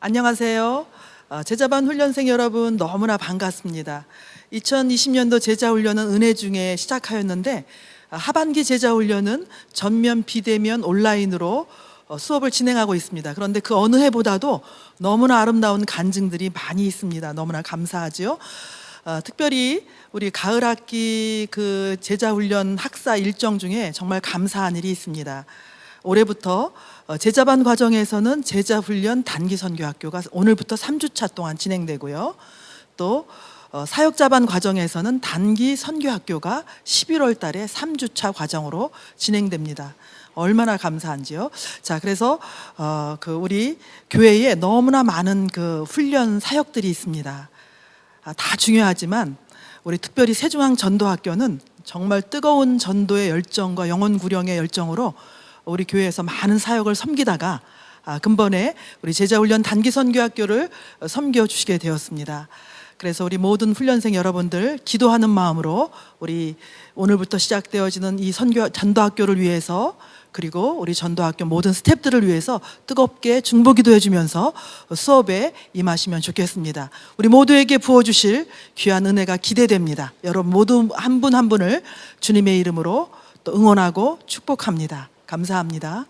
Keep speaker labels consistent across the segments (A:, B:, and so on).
A: 안녕하세요. 제자반 훈련생 여러분 너무나 반갑습니다. 2020년도 제자훈련은 은혜 중에 시작하였는데 하반기 제자훈련은 전면, 비대면, 온라인으로 수업을 진행하고 있습니다. 그런데 그 어느 해보다도 너무나 아름다운 간증들이 많이 있습니다. 너무나 감사하지요. 특별히 우리 가을 학기 그 제자훈련 학사 일정 중에 정말 감사한 일이 있습니다. 올해부터 제자반 과정에서는 제자훈련 단기선교학교가 오늘부터 3주차 동안 진행되고요. 또 사역자반 과정에서는 단기선교학교가 11월 달에 3주차 과정으로 진행됩니다. 얼마나 감사한지요. 자, 그래서 우리 교회에 너무나 많은 그 훈련 사역들이 있습니다. 다 중요하지만 우리 특별히 세중앙 전도학교는 정말 뜨거운 전도의 열정과 영혼 구령의 열정으로 우리 교회에서 많은 사역을 섬기다가 근본에 우리 제자훈련 단기선교학교를 섬겨주시게 되었습니다. 그래서 우리 모든 훈련생 여러분들 기도하는 마음으로 우리 오늘부터 시작되어지는 이 전도학교를 위해서, 그리고 우리 전도학교 모든 스태프들을 위해서 뜨겁게 중보기도해 주면서 수업에 임하시면 좋겠습니다. 우리 모두에게 부어주실 귀한 은혜가 기대됩니다. 여러분 모두 한 분 한 분을 주님의 이름으로 또 응원하고 축복합니다. 감사합니다.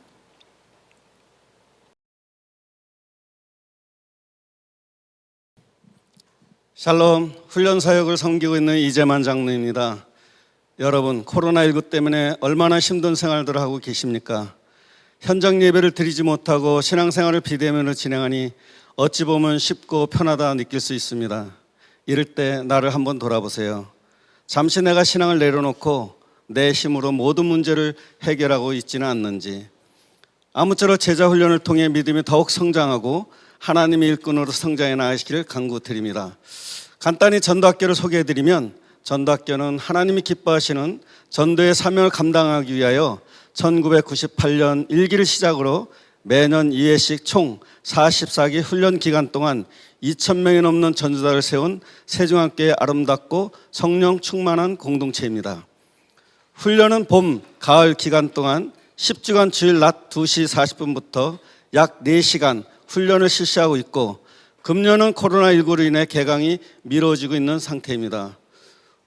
B: 샬롬, 훈련사역을 섬기고 있는 이재만 장로입니다. 여러분, 코로나19 때문에 얼마나 힘든 생활들을 하고 계십니까? 현장 예배를 드리지 못하고 신앙생활을 비대면으로 진행하니 어찌 보면 쉽고 편하다 느낄 수 있습니다. 이럴 때 나를 한번 돌아보세요. 잠시 내가 신앙을 내려놓고 내 힘으로 모든 문제를 해결하고 있지는 않는지, 아무쪼록 제자훈련을 통해 믿음이 더욱 성장하고 하나님의 일꾼으로 성장해 나가시기를 간구드립니다. 간단히 전도학교를 소개해드리면, 전도학교는 하나님이 기뻐하시는 전도의 사명을 감당하기 위하여 1998년 1기를 시작으로 매년 2회씩 총 44기 훈련 기간 동안 2,000명이 넘는 전도자를 세운 세중학교의 아름답고 성령 충만한 공동체입니다. 훈련은 봄, 가을 기간 동안 10주간 주일 낮 2시 40분부터 약 4시간 훈련을 실시하고 있고, 금년은 코로나19로 인해 개강이 미뤄지고 있는 상태입니다.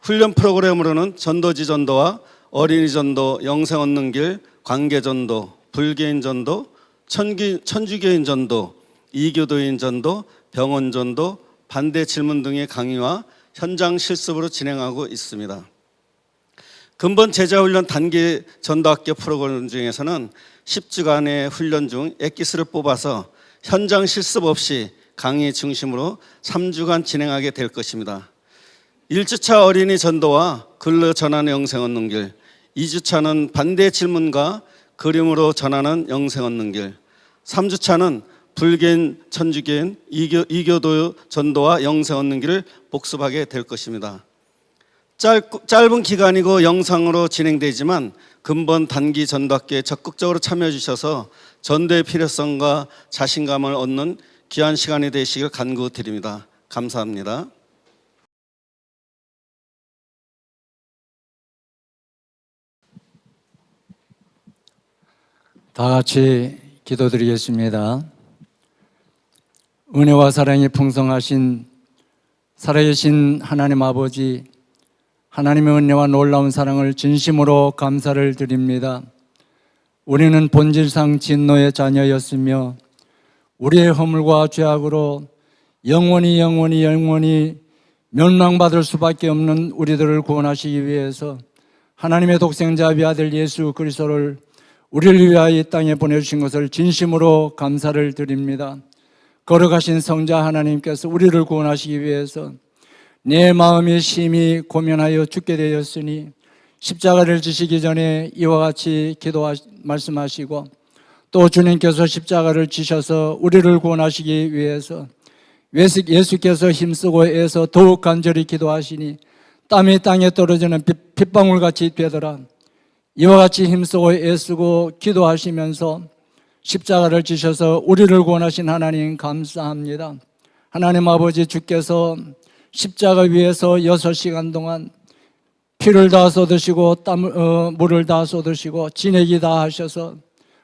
B: 훈련 프로그램으로는 전도지 전도와 어린이 전도, 영생 얻는 길, 관계 전도, 불개인 전도, 천주교인 전도, 이교도인 전도, 병원 전도, 반대 질문 등의 강의와 현장 실습으로 진행하고 있습니다. 근본 제자훈련 단기 전도학교 프로그램 중에서는 10주간의 훈련 중 엑기스를 뽑아서 현장 실습 없이 강의 중심으로 3주간 진행하게 될 것입니다. 1주차 어린이 전도와 글로 전하는 영생 얻는 길, 2주차는 반대 질문과 그림으로 전하는 영생 얻는 길, 3주차는 불개인, 천주교인, 이교도 전도와 영생 얻는 길을 복습하게 될 것입니다. 짧은 기간이고 영상으로 진행되지만 근본 단기 전도학교에 적극적으로 참여해 주셔서 전도의 필요성과 자신감을 얻는 귀한 시간이 되시길 간구드립니다. 감사합니다.
C: 다 같이 기도드리겠습니다. 은혜와 사랑이 풍성하신 살아계신 하나님 아버지, 하나님의 은혜와 놀라운 사랑을 진심으로 감사를 드립니다. 우리는 본질상 진노의 자녀였으며 우리의 허물과 죄악으로 영원히 멸망받을 수밖에 없는 우리들을 구원하시기 위해서 하나님의 독생자 아들 예수 그리스도를 우리를 위하여 이 땅에 보내주신 것을 진심으로 감사를 드립니다. 거룩하신 성자 하나님께서 우리를 구원하시기 위해서 내 마음이 심히 고민하여 죽게 되었으니 십자가를 지시기 전에 이와 같이 말씀하시고, 또 주님께서 십자가를 지셔서 우리를 구원하시기 위해서 예수께서 힘쓰고 애써 더욱 간절히 기도하시니 땀이 땅에 떨어지는 빗방울같이 되더라. 이와 같이 힘쓰고 애쓰고 기도하시면서 십자가를 지셔서 우리를 구원하신 하나님 감사합니다. 하나님 아버지, 주께서 십자가 위에서 6시간 동안 피를 다 쏟으시고 물을 다 쏟으시고 진액이 다 하셔서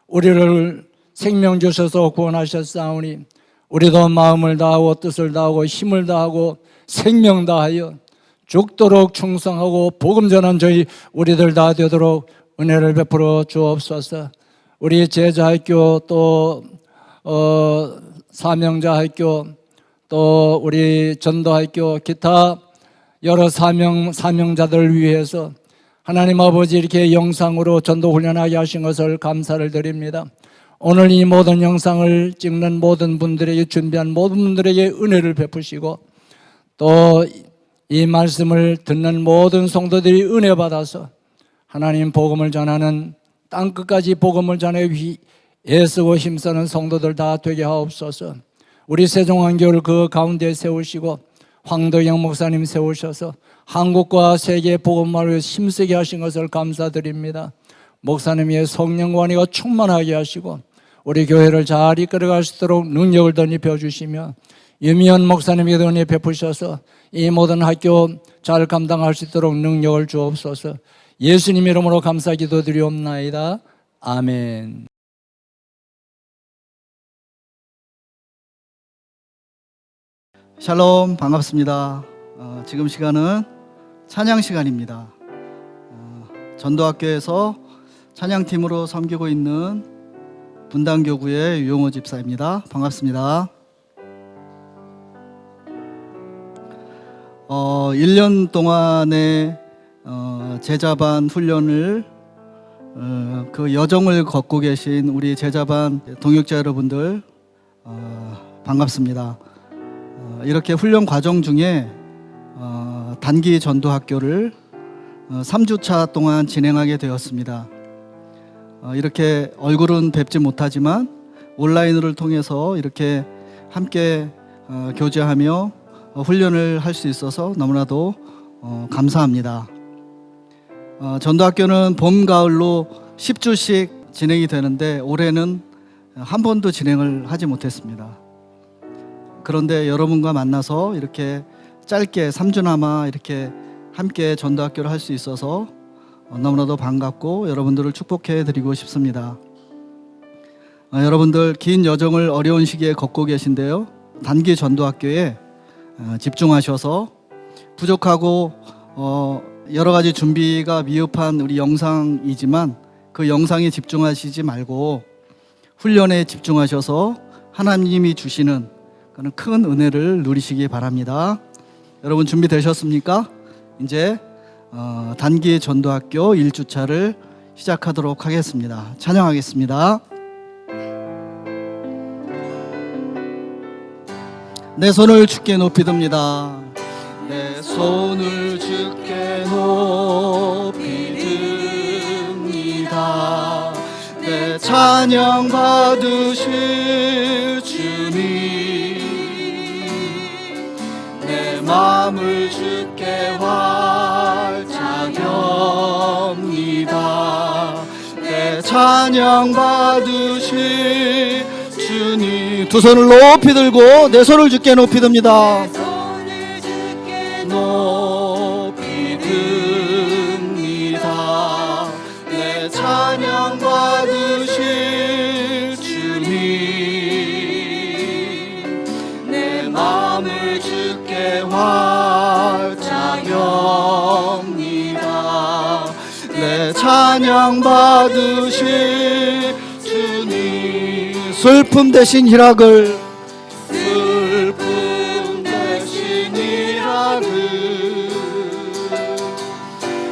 C: 우리를 생명 주셔서 구원하셨사오니 우리도 마음을 다하고 뜻을 다하고 힘을 다하고 생명 다하여 죽도록 충성하고 복음 전한 저희 우리들 다 되도록 은혜를 베풀어 주옵소서. 우리 제자학교 또 사명자학교 또 우리 전도학교 기타 여러 사명자들을 위해서 하나님 아버지 이렇게 영상으로 전도 훈련하게 하신 것을 감사를 드립니다. 오늘 이 모든 영상을 찍는 모든 분들에게 준비한 모든 분들에게 은혜를 베푸시고 또 이 말씀을 듣는 모든 성도들이 은혜 받아서 하나님 복음을 전하는 땅끝까지 복음을 전해 애쓰고 힘쓰는 성도들 다 되게 하옵소서. 우리 세종안교를 그 가운데 세우시고 황도영 목사님 세우셔서 한국과 세계 복음을 힘쓰게 하신 것을 감사드립니다. 목사님의 성령과 은혜가 충만하게 하시고 우리 교회를 잘 이끌어갈 수 있도록 능력을 덧입혀 주시며 유미연 목사님에게 은혜 베푸셔서 이 모든 학교 잘 감당할 수 있도록 능력을 주옵소서. 예수님 이름으로 감사 기도드리옵나이다. 아멘.
D: 샬롬, 반갑습니다. 지금 시간은 찬양 시간입니다. 전도학교에서 찬양팀으로 섬기고 있는 분당교구의 유용호 집사입니다. 반갑습니다. 1년 동안의 제자반 훈련을 그 여정을 걷고 계신 우리 제자반 동역자 여러분들 반갑습니다. 이렇게 훈련 과정 중에 단기 전도학교를 3주차 동안 진행하게 되었습니다. 이렇게 얼굴은 뵙지 못하지만 온라인을 통해서 이렇게 함께 교제하며 훈련을 할 수 있어서 너무나도 감사합니다. 전도학교는 봄, 가을로 10주씩 진행이 되는데 올해는 한 번도 진행을 하지 못했습니다. 그런데 여러분과 만나서 이렇게 짧게 3주나마 이렇게 함께 전도학교를 할 수 있어서 너무나도 반갑고 여러분들을 축복해 드리고 싶습니다. 여러분들 긴 여정을 어려운 시기에 걷고 계신데요. 단기 전도학교에 집중하셔서 부족하고 여러 가지 준비가 미흡한 우리 영상이지만 그 영상에 집중하시지 말고 훈련에 집중하셔서 하나님이 주시는 그런 큰 은혜를 누리시기 바랍니다. 여러분 준비되셨습니까? 이제 단기 전도학교 1주차를 시작하도록 하겠습니다. 찬양하겠습니다. 내 손을 주께 높이 듭니다. 내 손을 주께 높이 듭니다. 내 찬양 받으실 주님, 내 마음을 주께 활짝 엽니다. 내 찬양 받으실 주님, 두 손을 높이 들고 내 손을 주께 높이 듭니다. 높이 듭니다. 내 찬양 받으실 주님, 내 마음을 주께 활짝 엽니다. 내 찬양 받으실 주님, 슬픔 대신 희락을, 슬픔 대신 희락을,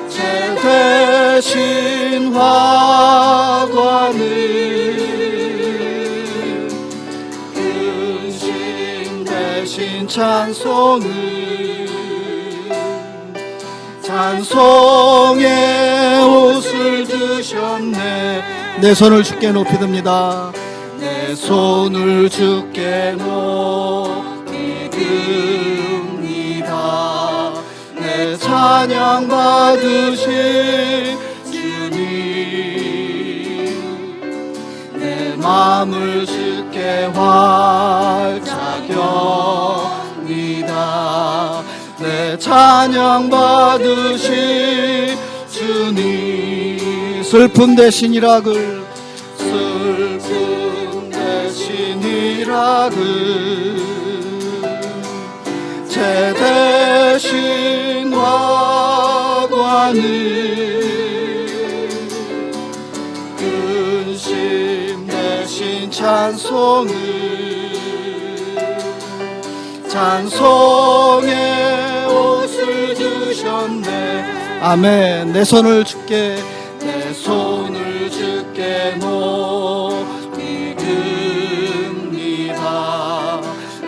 D: 죄 대신 화관을, 근심 대신 찬송을, 찬송의 옷을 주셨네. 내 손을 주께 높이 듭니다. 내 손을 주께 높이 듭니다. 내 찬양 받으실 주님, 내 마음을 주께 활짝 엽니다. 내 찬양 받으실 주님, 슬픔 대신 희락을, 슬픔 대신 희락을 제 대신 화관을 근심 대신 찬송의 옷을 주셨네. 아멘. 내 손을 주께 높이 듭니다.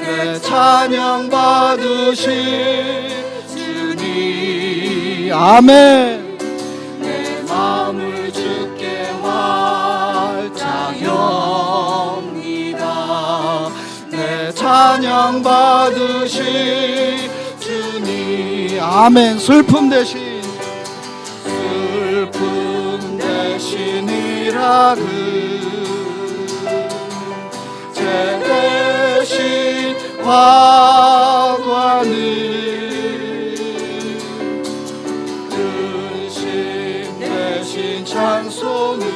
D: 내 찬양 받으실 주님. 아멘. 내 마음을 주께 활짝 엽니다. 내 찬양 받으실 주님. 아멘. 슬픔 대신 희락을 제 대신 화관을 근심 대신 찬송의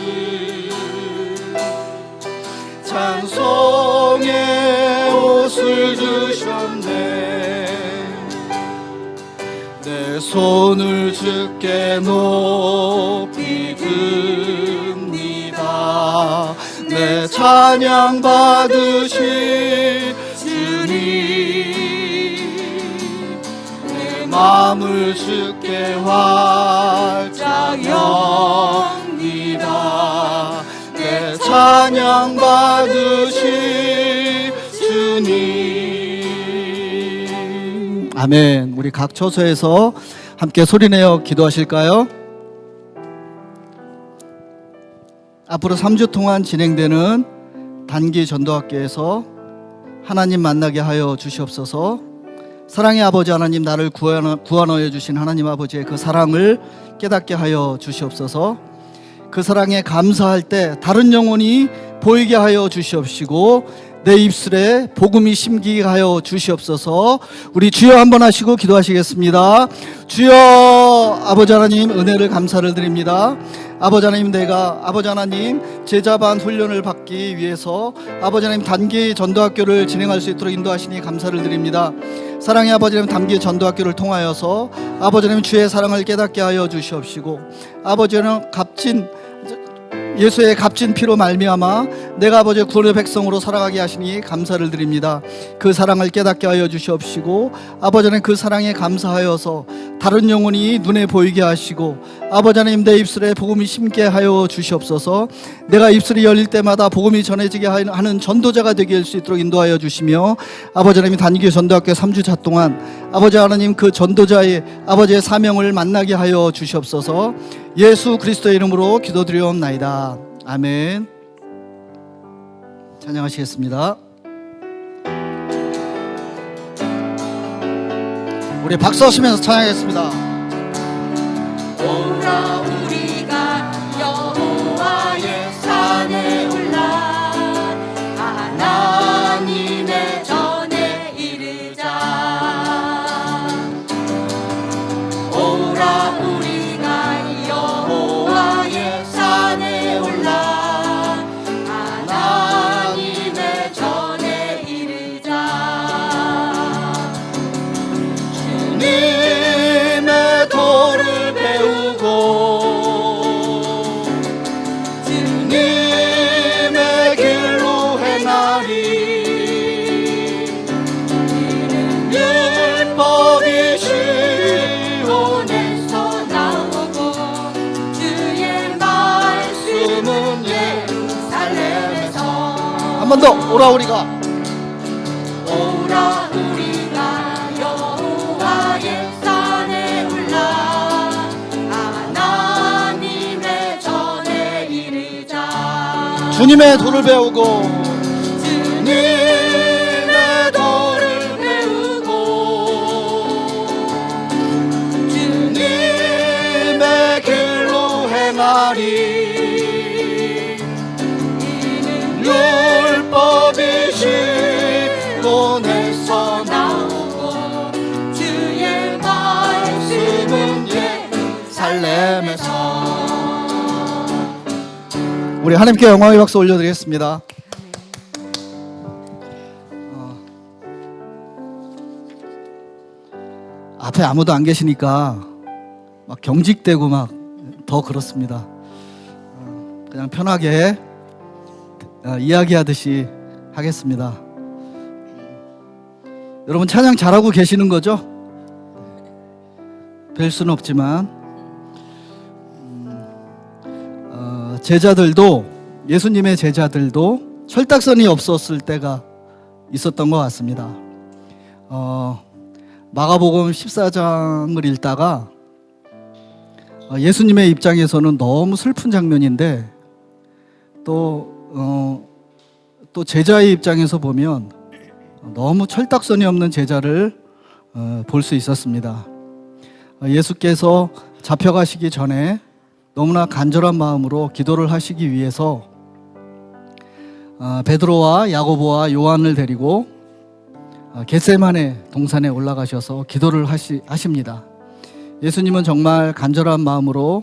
D: 옷을 주셨네. 내 손을 주께 높이 듭니다. 내 찬양 받으실 주님. 내 마음을 주께 활짝 엽니다. 내 찬양 받으실 주님. 아멘. 우리 각 처소에서 함께 소리내어 기도하실까요? 앞으로 3주 동안 진행되는 단기 전도학교에서 하나님 만나게 하여 주시옵소서. 사랑의 아버지 하나님, 나를 구원하여 주신 하나님 아버지의 그 사랑을 깨닫게 하여 주시옵소서. 그 사랑에 감사할 때 다른 영혼이 보이게 하여 주시옵시고 내 입술에 복음이 심기게 하여 주시옵소서. 우리 주여 한번 하시고 기도하시겠습니다. 주여, 아버지 하나님 은혜를 감사를 드립니다. 아버지 하나님, 내가 아버지 하나님 제자반 훈련을 받기 위해서 아버지 하나님 단기 전도학교를 진행할 수 있도록 인도하시니 감사를 드립니다. 사랑의 아버지 하나님, 단기 전도학교를 통하여서 아버지 하나님 주의 사랑을 깨닫게 하여 주시옵시고 아버지 하나님 예수의 값진 피로 말미암아 내가 아버지의 구원의 백성으로 살아가게 하시니 감사를 드립니다. 그 사랑을 깨닫게 하여 주시옵시고 아버지 하나님 그 사랑에 감사하여서 다른 영혼이 눈에 보이게 하시고 아버지 하나님 내 입술에 복음이 심게 하여 주시옵소서. 내가 입술이 열릴 때마다 복음이 전해지게 하는 전도자가 되게 할 수 있도록 인도하여 주시며 아버지 하나님 단기 전도학교 3주차 동안 아버지 하나님 그 전도자의 아버지의 사명을 만나게 하여 주시옵소서. 예수 그리스도의 이름으로 기도드리옵나이다. 아멘. 찬양하시겠습니다. 우리 박수 하시면서 찬양하겠습니다.
E: 오라 우리가 여호와의 산에 올라 하나님의 전에 이르자. 오라 우리가 여호와의 산에 올라 하나님의 전에 이르자.
D: 주님의 도를 배우고 주님의 길로 행하리. 율법이
E: 시온에서 나오고 주의 말씀은 예루살렘에서.
D: 한 번 더. 오라 우리가
E: 오라 우리가 여호와의 산에 올라 하나님의 전에 이르자.
D: 주님의 도를 배우고
E: 주님의 도를 배우고
D: 주님의 길로 행하리. 율법이 시온에서
E: 나오고 주의 말씀은 예루살렘에서.
D: 우리 하나님께 영광의 박수 올려드리겠습니다. 앞에 아무도 안 계시니까 막 경직되고 막 더 그렇습니다. 그냥 편하게 이야기하듯이 하겠습니다. 여러분 찬양 잘하고 계시는 거죠? 뵐 수는 없지만 제자들도 예수님의 제자들도 철딱선이 없었을 때가 있었던 것 같습니다. 마가복음 14장을 읽다가 예수님의 입장에서는 너무 슬픈 장면인데 또 제자의 입장에서 보면 너무 철딱선이 없는 제자를 볼 수 있었습니다. 예수께서 잡혀가시기 전에 너무나 간절한 마음으로 기도를 하시기 위해서 베드로와 야고보와 요한을 데리고 겟세마네 동산에 올라가셔서 기도를 하십니다. 예수님은 정말 간절한 마음으로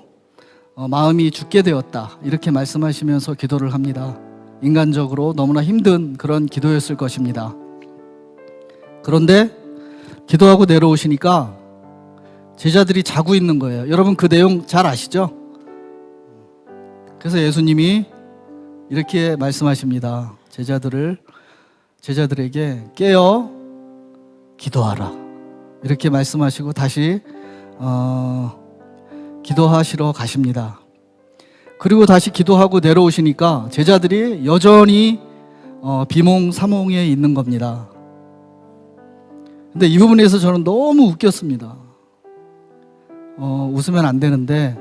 D: 마음이 죽게 되었다 이렇게 말씀하시면서 기도를 합니다. 인간적으로 너무나 힘든 그런 기도였을 것입니다. 그런데 기도하고 내려오시니까 제자들이 자고 있는 거예요. 여러분 그 내용 잘 아시죠? 그래서 예수님이 이렇게 말씀하십니다. 제자들에게 깨어 기도하라 이렇게 말씀하시고 다시 기도하시러 가십니다. 그리고 다시 기도하고 내려오시니까 제자들이 여전히 비몽사몽에 있는 겁니다. 근데 이 부분에서 저는 너무 웃겼습니다. 웃으면 안 되는데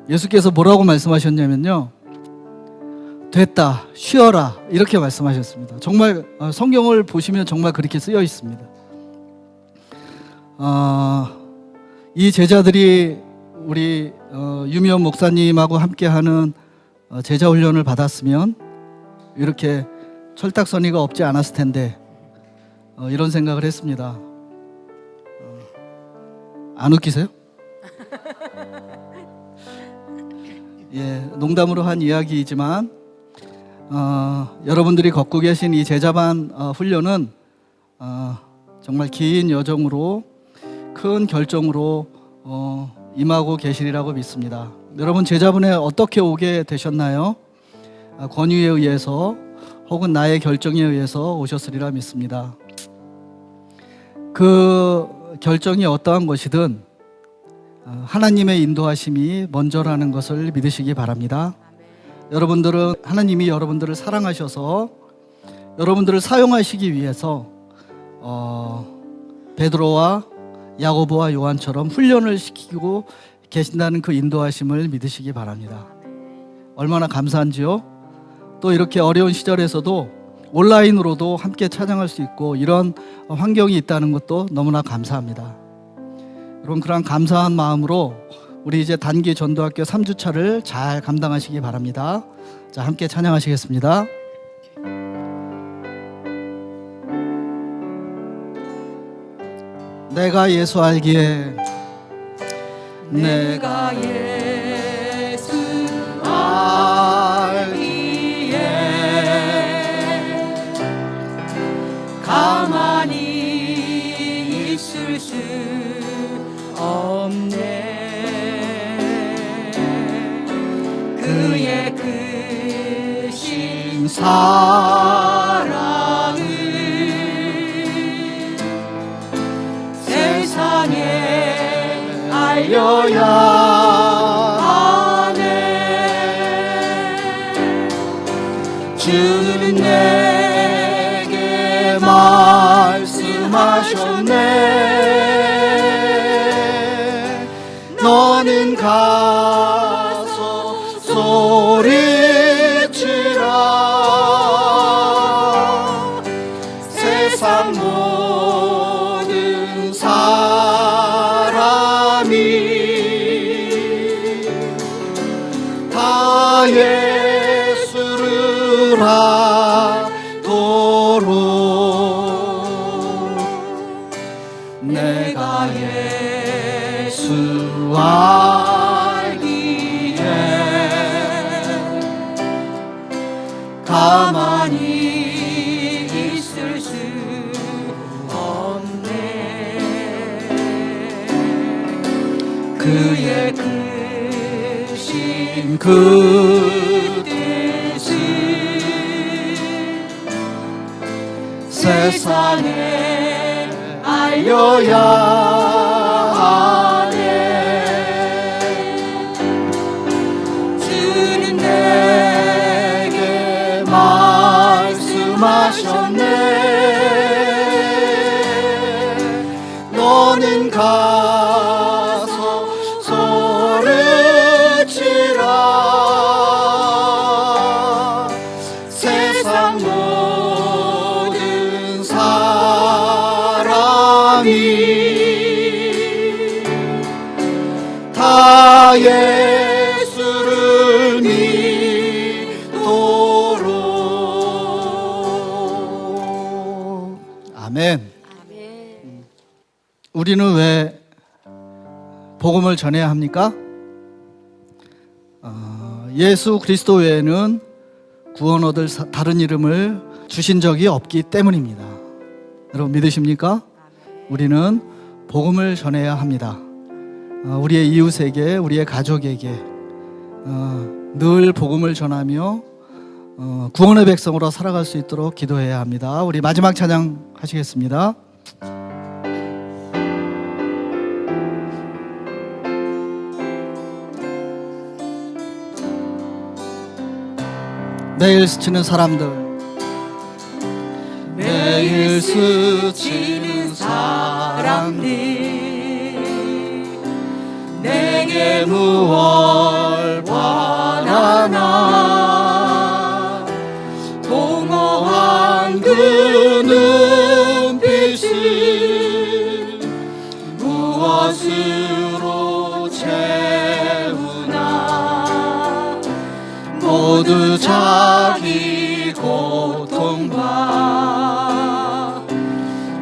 D: 예수께서 뭐라고 말씀하셨냐면요, 됐다, 쉬어라 이렇게 말씀하셨습니다. 정말 성경을 보시면 정말 그렇게 쓰여 있습니다. 이 제자들이 우리 유미연 목사님하고 함께하는 제자 훈련을 받았으면 이렇게 철딱서니가 없지 않았을 텐데 이런 생각을 했습니다. 안 웃기세요? 예, 농담으로 한 이야기이지만 여러분들이 걷고 계신 이 제자반 훈련은 정말 긴 여정으로 큰 결정으로 임하고 계시리라고 믿습니다. 여러분 제자분에 어떻게 오게 되셨나요? 권유에 의해서 혹은 나의 결정에 의해서 오셨으리라 믿습니다. 그 결정이 어떠한 것이든 하나님의 인도하심이 먼저라는 것을 믿으시기 바랍니다. 여러분들은 하나님이 여러분들을 사랑하셔서 여러분들을 사용하시기 위해서 베드로와 야고보와 요한처럼 훈련을 시키고 계신다는 그 인도하심을 믿으시기 바랍니다. 얼마나 감사한지요. 또 이렇게 어려운 시절에서도 온라인으로도 함께 찬양할 수 있고 이런 환경이 있다는 것도 너무나 감사합니다. 여러분 그런 감사한 마음으로 우리 이제 단기 전도학교 3주차를 잘 감당하시기 바랍니다. 자, 함께 찬양하시겠습니다. 내가 예수 알기에
E: 내가 예수 알기에 가만히 있을 수 없네. 그의 크신 사랑을 세상에 알려야 하네. 주는 내게 말씀하셨네. 너는 가서 소리치라. 세상 모든 사람이 다 예수를 알도록 내가 예수 알기에 가만히 있을 수 없네. 그의 크신 그 뜻을 세상에 알려야 하네. 주는 내게 말씀하셨네. 너는 가서 소리치라. 세상 모든 사람이 다 예수를 믿도록. 아멘. 우리는 왜 복음을 전해야 합니까? 예수 그리스도 외에는 구원 얻을 다른 이름을 주신 적이 없기 때문입니다. 여러분 믿으십니까? 우리는 복음을 전해야 합니다. 우리의 이웃에게, 우리의 가족에게 늘 복음을 전하며 구원의 백성으로 살아갈 수 있도록 기도해야 합니다. 우리 마지막 찬양 하시겠습니다. 매일 스치는 사람들, 매일 스치는 사람들, 내게 무얼 바라나. 공허한 그 눈빛을 무엇으로 채우나. 모두 자기 고통과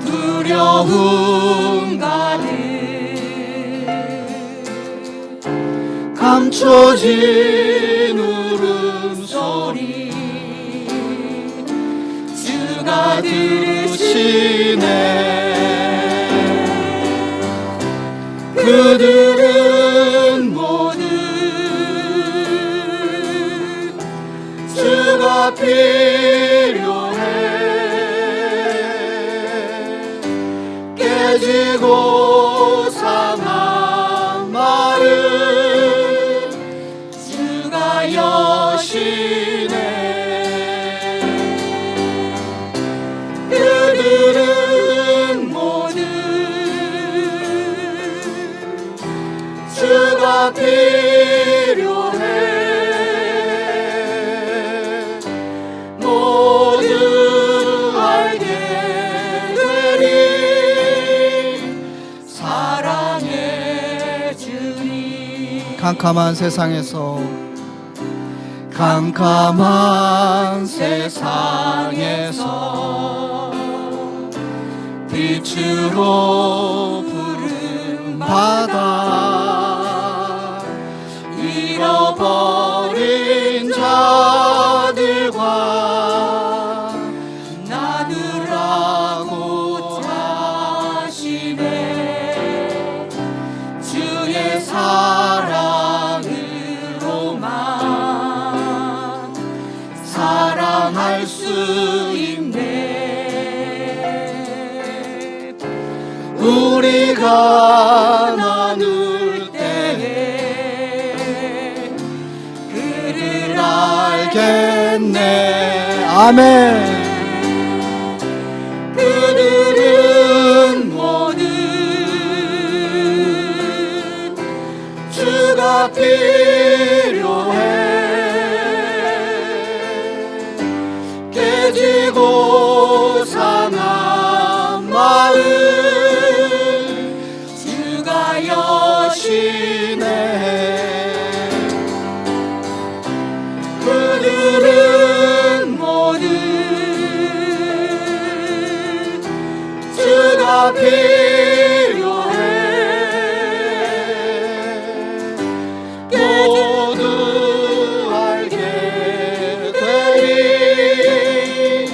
E: 두려움 가득 감춰진 울음소리 주가 들으시네. 그들은 모두 주가 필요해. 깨지고 상한 마음 주가 여시네. 그들은 모두 주가 필요해. 모두 알게 되리 사랑의 주님. 캄캄한 세상에서, 캄캄한 세상에서 빛으로 부름받아 잃어버린 자들과 나누라고 하시네. 주의 사랑으로만 사랑할 수 있네. 우리가 나눌 때에 그를 알겠네. 아멘. 그들은 모두 주가 필요해. 깨지고 상한 마음 주가 여시네. 그들은 모두 주가 필요해. 모두 알게 되리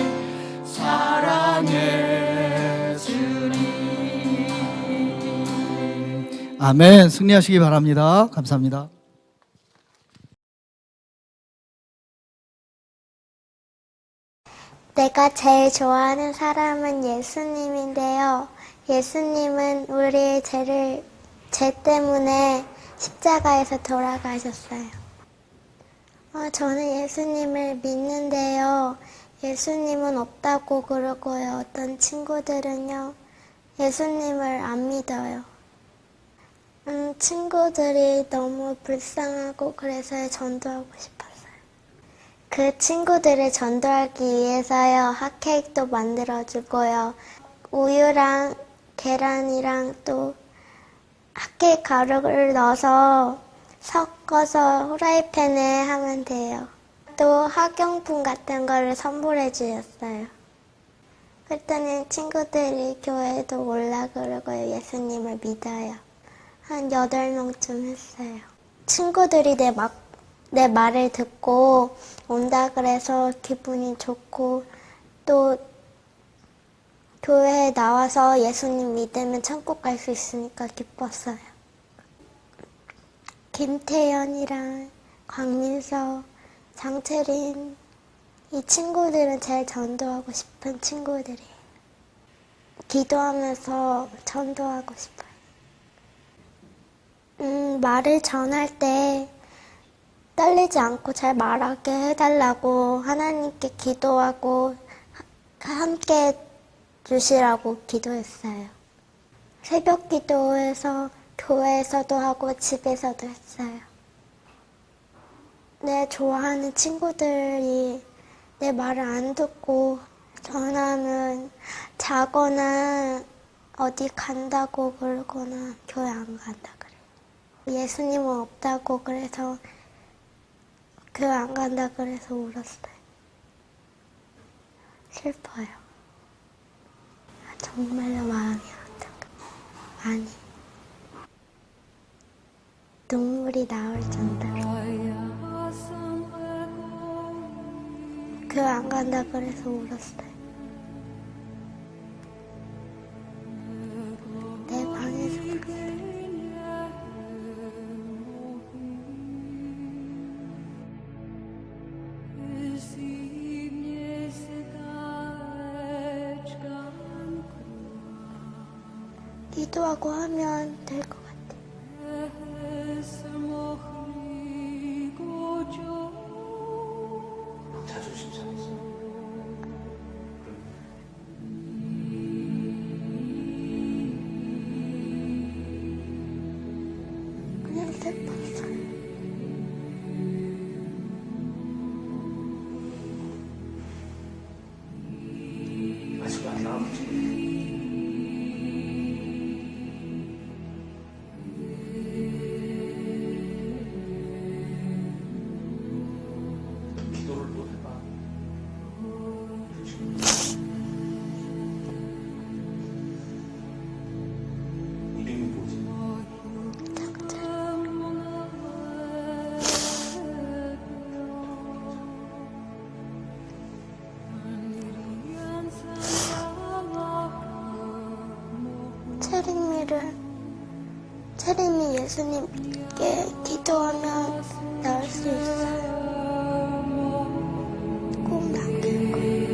E: 사랑의 주님.
D: 아멘. 승리하시기 바랍니다. 감사합니다.
F: 내가 제일 좋아하는 사람은 예수님인데요. 예수님은 우리의 죄 때문에 십자가에서 돌아가셨어요. 저는 예수님을 믿는데요. 예수님은 없다고 그러고요. 어떤 친구들은요, 예수님을 안 믿어요. 친구들이 너무 불쌍하고 그래서 전도하고 싶었어요. 그 친구들을 전도하기 위해서요, 핫케이크도 만들어주고요. 우유랑 계란이랑 또 핫케이크 가루를 넣어서 섞어서 후라이팬에 하면 돼요. 또 학용품 같은 거를 선물해 주셨어요. 그랬더니 친구들이 교회도 올라 그러고요. 예수님을 믿어요. 한 8명쯤 했어요. 친구들이 내 말을 듣고 온다 그래서 기분이 좋고, 또 교회에 나와서 예수님 믿으면 천국 갈 수 있으니까 기뻤어요. 김태연이랑 광민서, 장채린, 이 친구들은 제일 전도하고 싶은 친구들이에요. 기도하면서 전도하고 싶어요. 말을 전할 때 떨리지 않고 잘 말하게 해달라고 하나님께 기도하고 함께 주시라고 기도했어요. 새벽 기도에서 교회에서도 하고 집에서도 했어요. 내 좋아하는 친구들이 내 말을 안 듣고 전화하면 자거나 어디 간다고 그러거나 교회 안 간다 그래요. 예수님은 없다고 그래서 교회 안 간다 그래서 울었어요. 슬퍼요. 정말로 마음이 아프다. 많이. 눈물이 나올 정도로. 교회 안 간다 그래서 울었어요. 내 방에서 울었어요. 기도하고 하면 될 것 같아요.
G: 자존심 상했어.
F: 그냥 슬펐어요.
G: 아직 안 나왔지. 기도를 또 해봐. 이름이 뭐지?
F: 체림이 예수님께 기도하면 나올 수 있어요. 꼭 남길 거예요.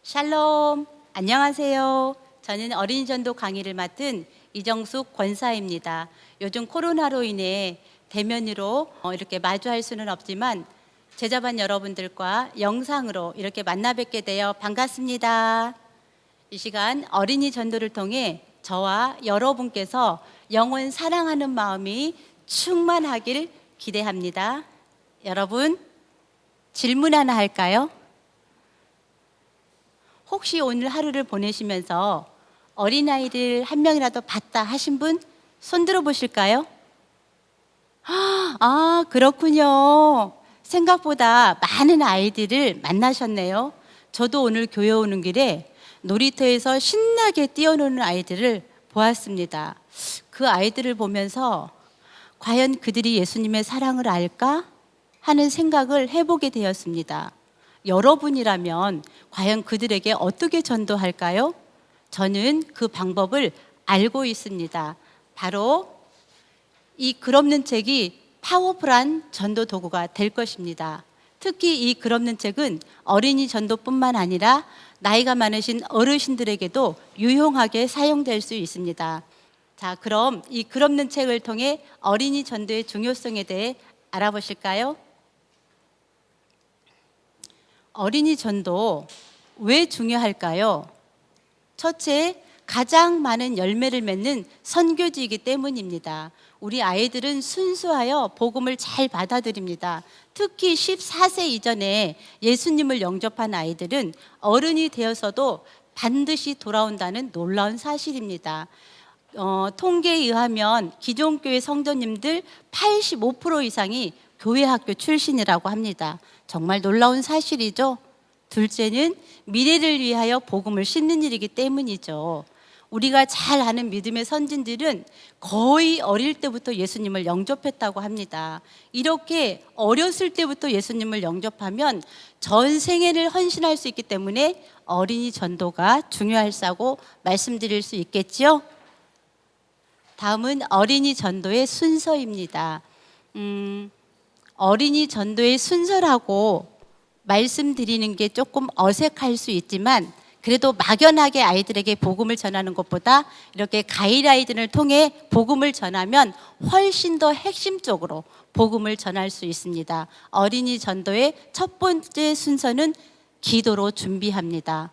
H: 샬롬, 안녕하세요. 저는 어린이 전도 강의를 맡은 이정숙 권사입니다. 요즘 코로나로 인해 대면으로 이렇게 마주할 수는 없지만 제자반 여러분들과 영상으로 이렇게 만나 뵙게 되어 반갑습니다. 이 시간 어린이 전도를 통해 저와 여러분께서 영원 사랑하는 마음이 충만하길 기대합니다. 여러분, 질문 하나 할까요? 혹시 오늘 하루를 보내시면서 어린아이를 한 명이라도 봤다 하신 분 손 들어 보실까요? 아, 그렇군요. 생각보다 많은 아이들을 만나셨네요. 저도 오늘 교회 오는 길에 놀이터에서 신나게 뛰어노는 아이들을 보았습니다. 그 아이들을 보면서 과연 그들이 예수님의 사랑을 알까 하는 생각을 해보게 되었습니다. 여러분이라면 과연 그들에게 어떻게 전도할까요? 저는 그 방법을 알고 있습니다. 바로 이 글 없는 책이 파워풀한 전도 도구가 될 것입니다. 특히 이 글 없는 책은 어린이 전도뿐만 아니라 나이가 많으신 어르신들에게도 유용하게 사용될 수 있습니다. 자, 그럼 이 글 없는 책을 통해 어린이 전도의 중요성에 대해 알아보실까요? 어린이 전도 왜 중요할까요? 첫째, 가장 많은 열매를 맺는 선교지이기 때문입니다. 우리 아이들은 순수하여 복음을 잘 받아들입니다. 특히 14세 이전에 예수님을 영접한 아이들은 어른이 되어서도 반드시 돌아온다는 놀라운 사실입니다. 통계에 의하면 기존 교회 성도님들 85% 이상이 교회 학교 출신이라고 합니다. 정말 놀라운 사실이죠. 둘째는 미래를 위하여 복음을 싣는 일이기 때문이죠. 우리가 잘 아는 믿음의 선진들은 거의 어릴 때부터 예수님을 영접했다고 합니다. 이렇게 어렸을 때부터 예수님을 영접하면 전생애를 헌신할 수 있기 때문에 어린이 전도가 중요하다고 말씀드릴 수 있겠죠. 다음은 어린이 전도의 순서입니다. 어린이 전도의 순서라고 말씀드리는 게 조금 어색할 수 있지만 그래도 막연하게 아이들에게 복음을 전하는 것보다 이렇게 가이드라인을 통해 복음을 전하면 훨씬 더 핵심적으로 복음을 전할 수 있습니다. 어린이 전도의 첫 번째 순서는 기도로 준비합니다.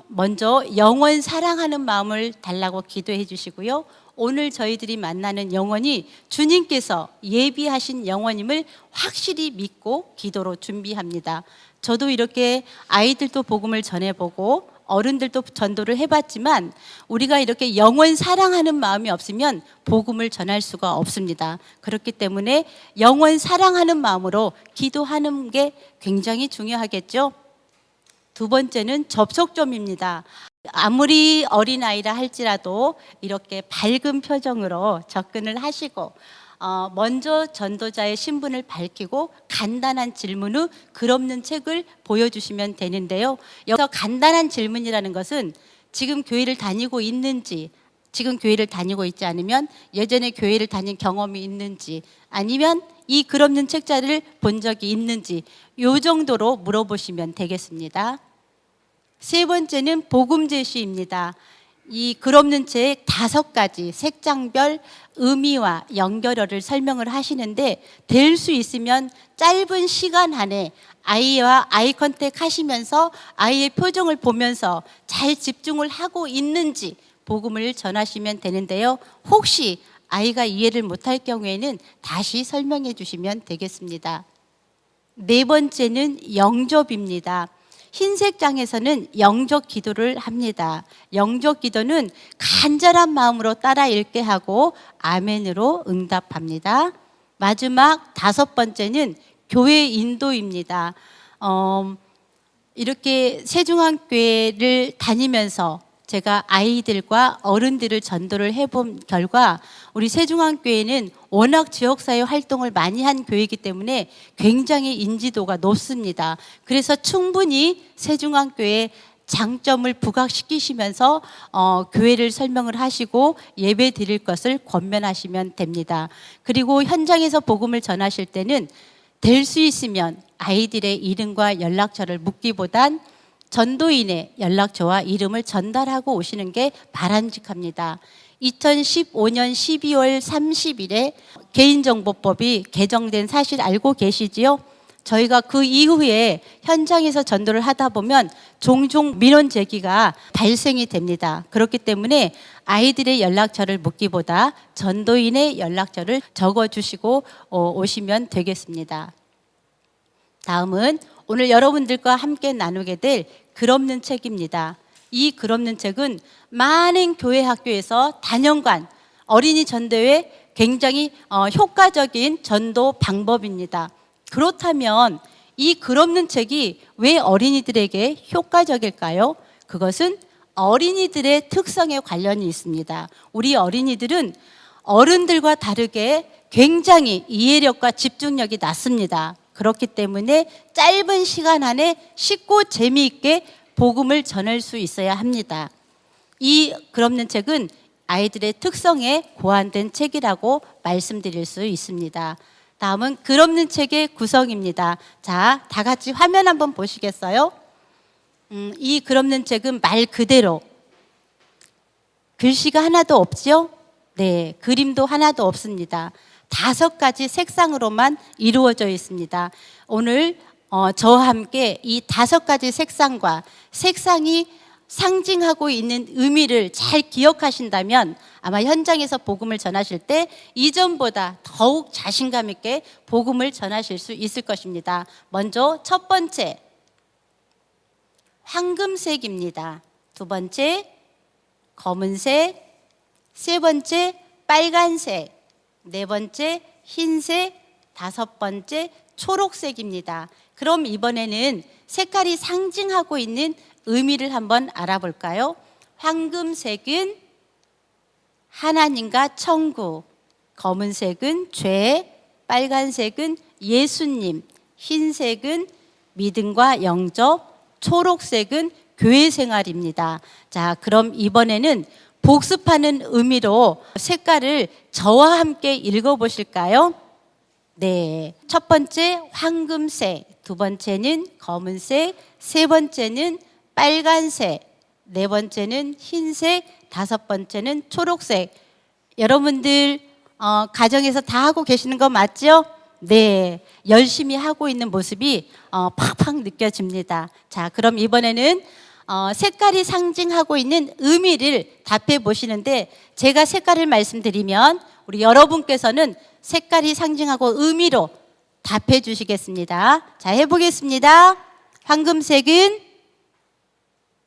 H: 먼저 영원 사랑하는 마음을 달라고 기도해 주시고요. 오늘 저희들이 만나는 영혼이 주님께서 예비하신 영혼임을 확실히 믿고 기도로 준비합니다. 저도 이렇게 아이들도 복음을 전해보고 어른들도 전도를 해봤지만 우리가 이렇게 영원 사랑하는 마음이 없으면 복음을 전할 수가 없습니다. 그렇기 때문에 영원 사랑하는 마음으로 기도하는 게 굉장히 중요하겠죠. 두 번째는 접속점입니다. 아무리 어린아이라 할지라도 이렇게 밝은 표정으로 접근을 하시고 먼저 전도자의 신분을 밝히고 간단한 질문 후 글 없는 책을 보여주시면 되는데요. 여기서 간단한 질문이라는 것은 지금 교회를 다니고 있는지, 지금 교회를 다니고 있지 않으면 예전에 교회를 다닌 경험이 있는지, 아니면 이 글 없는 책자를 본 적이 있는지 이 정도로 물어보시면 되겠습니다. 세 번째는 복음 제시입니다. 이 글 없는 책 5가지 색장별 의미와 연결어를 설명을 하시는데 될 수 있으면 짧은 시간 안에 아이와 아이 컨택 하시면서 아이의 표정을 보면서 잘 집중을 하고 있는지 복음을 전하시면 되는데요. 혹시 아이가 이해를 못할 경우에는 다시 설명해 주시면 되겠습니다. 네 번째는 영접입니다. 흰색 장에서는 영접 기도를 합니다. 영접 기도는 간절한 마음으로 따라 읽게 하고 아멘으로 응답합니다. 마지막 5번째는 교회 인도입니다. 이렇게 세중앙교회를 다니면서 제가 아이들과 어른들을 전도를 해본 결과 우리 세중앙교회는 워낙 지역사회 활동을 많이 한 교회이기 때문에 굉장히 인지도가 높습니다. 그래서 충분히 세중앙교회의 장점을 부각시키시면서 교회를 설명을 하시고 예배 드릴 것을 권면하시면 됩니다. 그리고 현장에서 복음을 전하실 때는 될 수 있으면 아이들의 이름과 연락처를 묻기보단 전도인의 연락처와 이름을 전달하고 오시는 게 바람직합니다. 2015년 12월 30일에 개인정보법이 개정된 사실 알고 계시지요? 저희가 그 이후에 현장에서 전도를 하다 보면 종종 민원 제기가 발생이 됩니다. 그렇기 때문에 아이들의 연락처를 묻기보다 전도인의 연락처를 적어주시고 오시면 되겠습니다. 다음은 오늘 여러분들과 함께 나누게 될 글 없는 책입니다. 이 글 없는 책은 많은 교회 학교에서 단연간 어린이 전도에 굉장히 효과적인 전도 방법입니다. 그렇다면 이 글 없는 책이 왜 어린이들에게 효과적일까요? 그것은 어린이들의 특성에 관련이 있습니다. 우리 어린이들은 어른들과 다르게 굉장히 이해력과 집중력이 낮습니다. 그렇기 때문에 짧은 시간 안에 쉽고 재미있게 복음을 전할 수 있어야 합니다. 이 글 없는 책은 아이들의 특성에 고안된 책이라고 말씀드릴 수 있습니다. 다음은 글 없는 책의 구성입니다. 자, 다 같이 화면 한번 보시겠어요? 이 글 없는 책은 말 그대로 글씨가 하나도 없죠? 네, 그림도 하나도 없습니다. 5가지 색상으로만 이루어져 있습니다. 오늘 저와 함께 이 5가지 색상과 색상이 상징하고 있는 의미를 잘 기억하신다면 아마 현장에서 복음을 전하실 때 이전보다 더욱 자신감 있게 복음을 전하실 수 있을 것입니다. 먼저 첫 번째, 황금색입니다. 두 번째, 검은색. 세 번째, 빨간색. 네 번째, 흰색. 5번째, 초록색입니다. 그럼 이번에는 색깔이 상징하고 있는 의미를 한번 알아볼까요? 황금색은 하나님과 천국, 검은색은 죄, 빨간색은 예수님, 흰색은 믿음과 영접, 초록색은 교회 생활입니다. 자, 그럼 이번에는 복습하는 의미로 색깔을 저와 함께 읽어보실까요? 네, 첫 번째 황금색, 두 번째는 검은색, 세 번째는 빨간색, 네 번째는 흰색, 5번째는 초록색. 여러분들 가정에서 다 하고 계시는 거 맞죠? 네, 열심히 하고 있는 모습이 팍팍 느껴집니다. 자, 그럼 이번에는 색깔이 상징하고 있는 의미를 답해 보시는데 제가 색깔을 말씀드리면 우리 여러분께서는 색깔이 상징하고 의미로 답해 주시겠습니다. 자, 해보겠습니다. 황금색은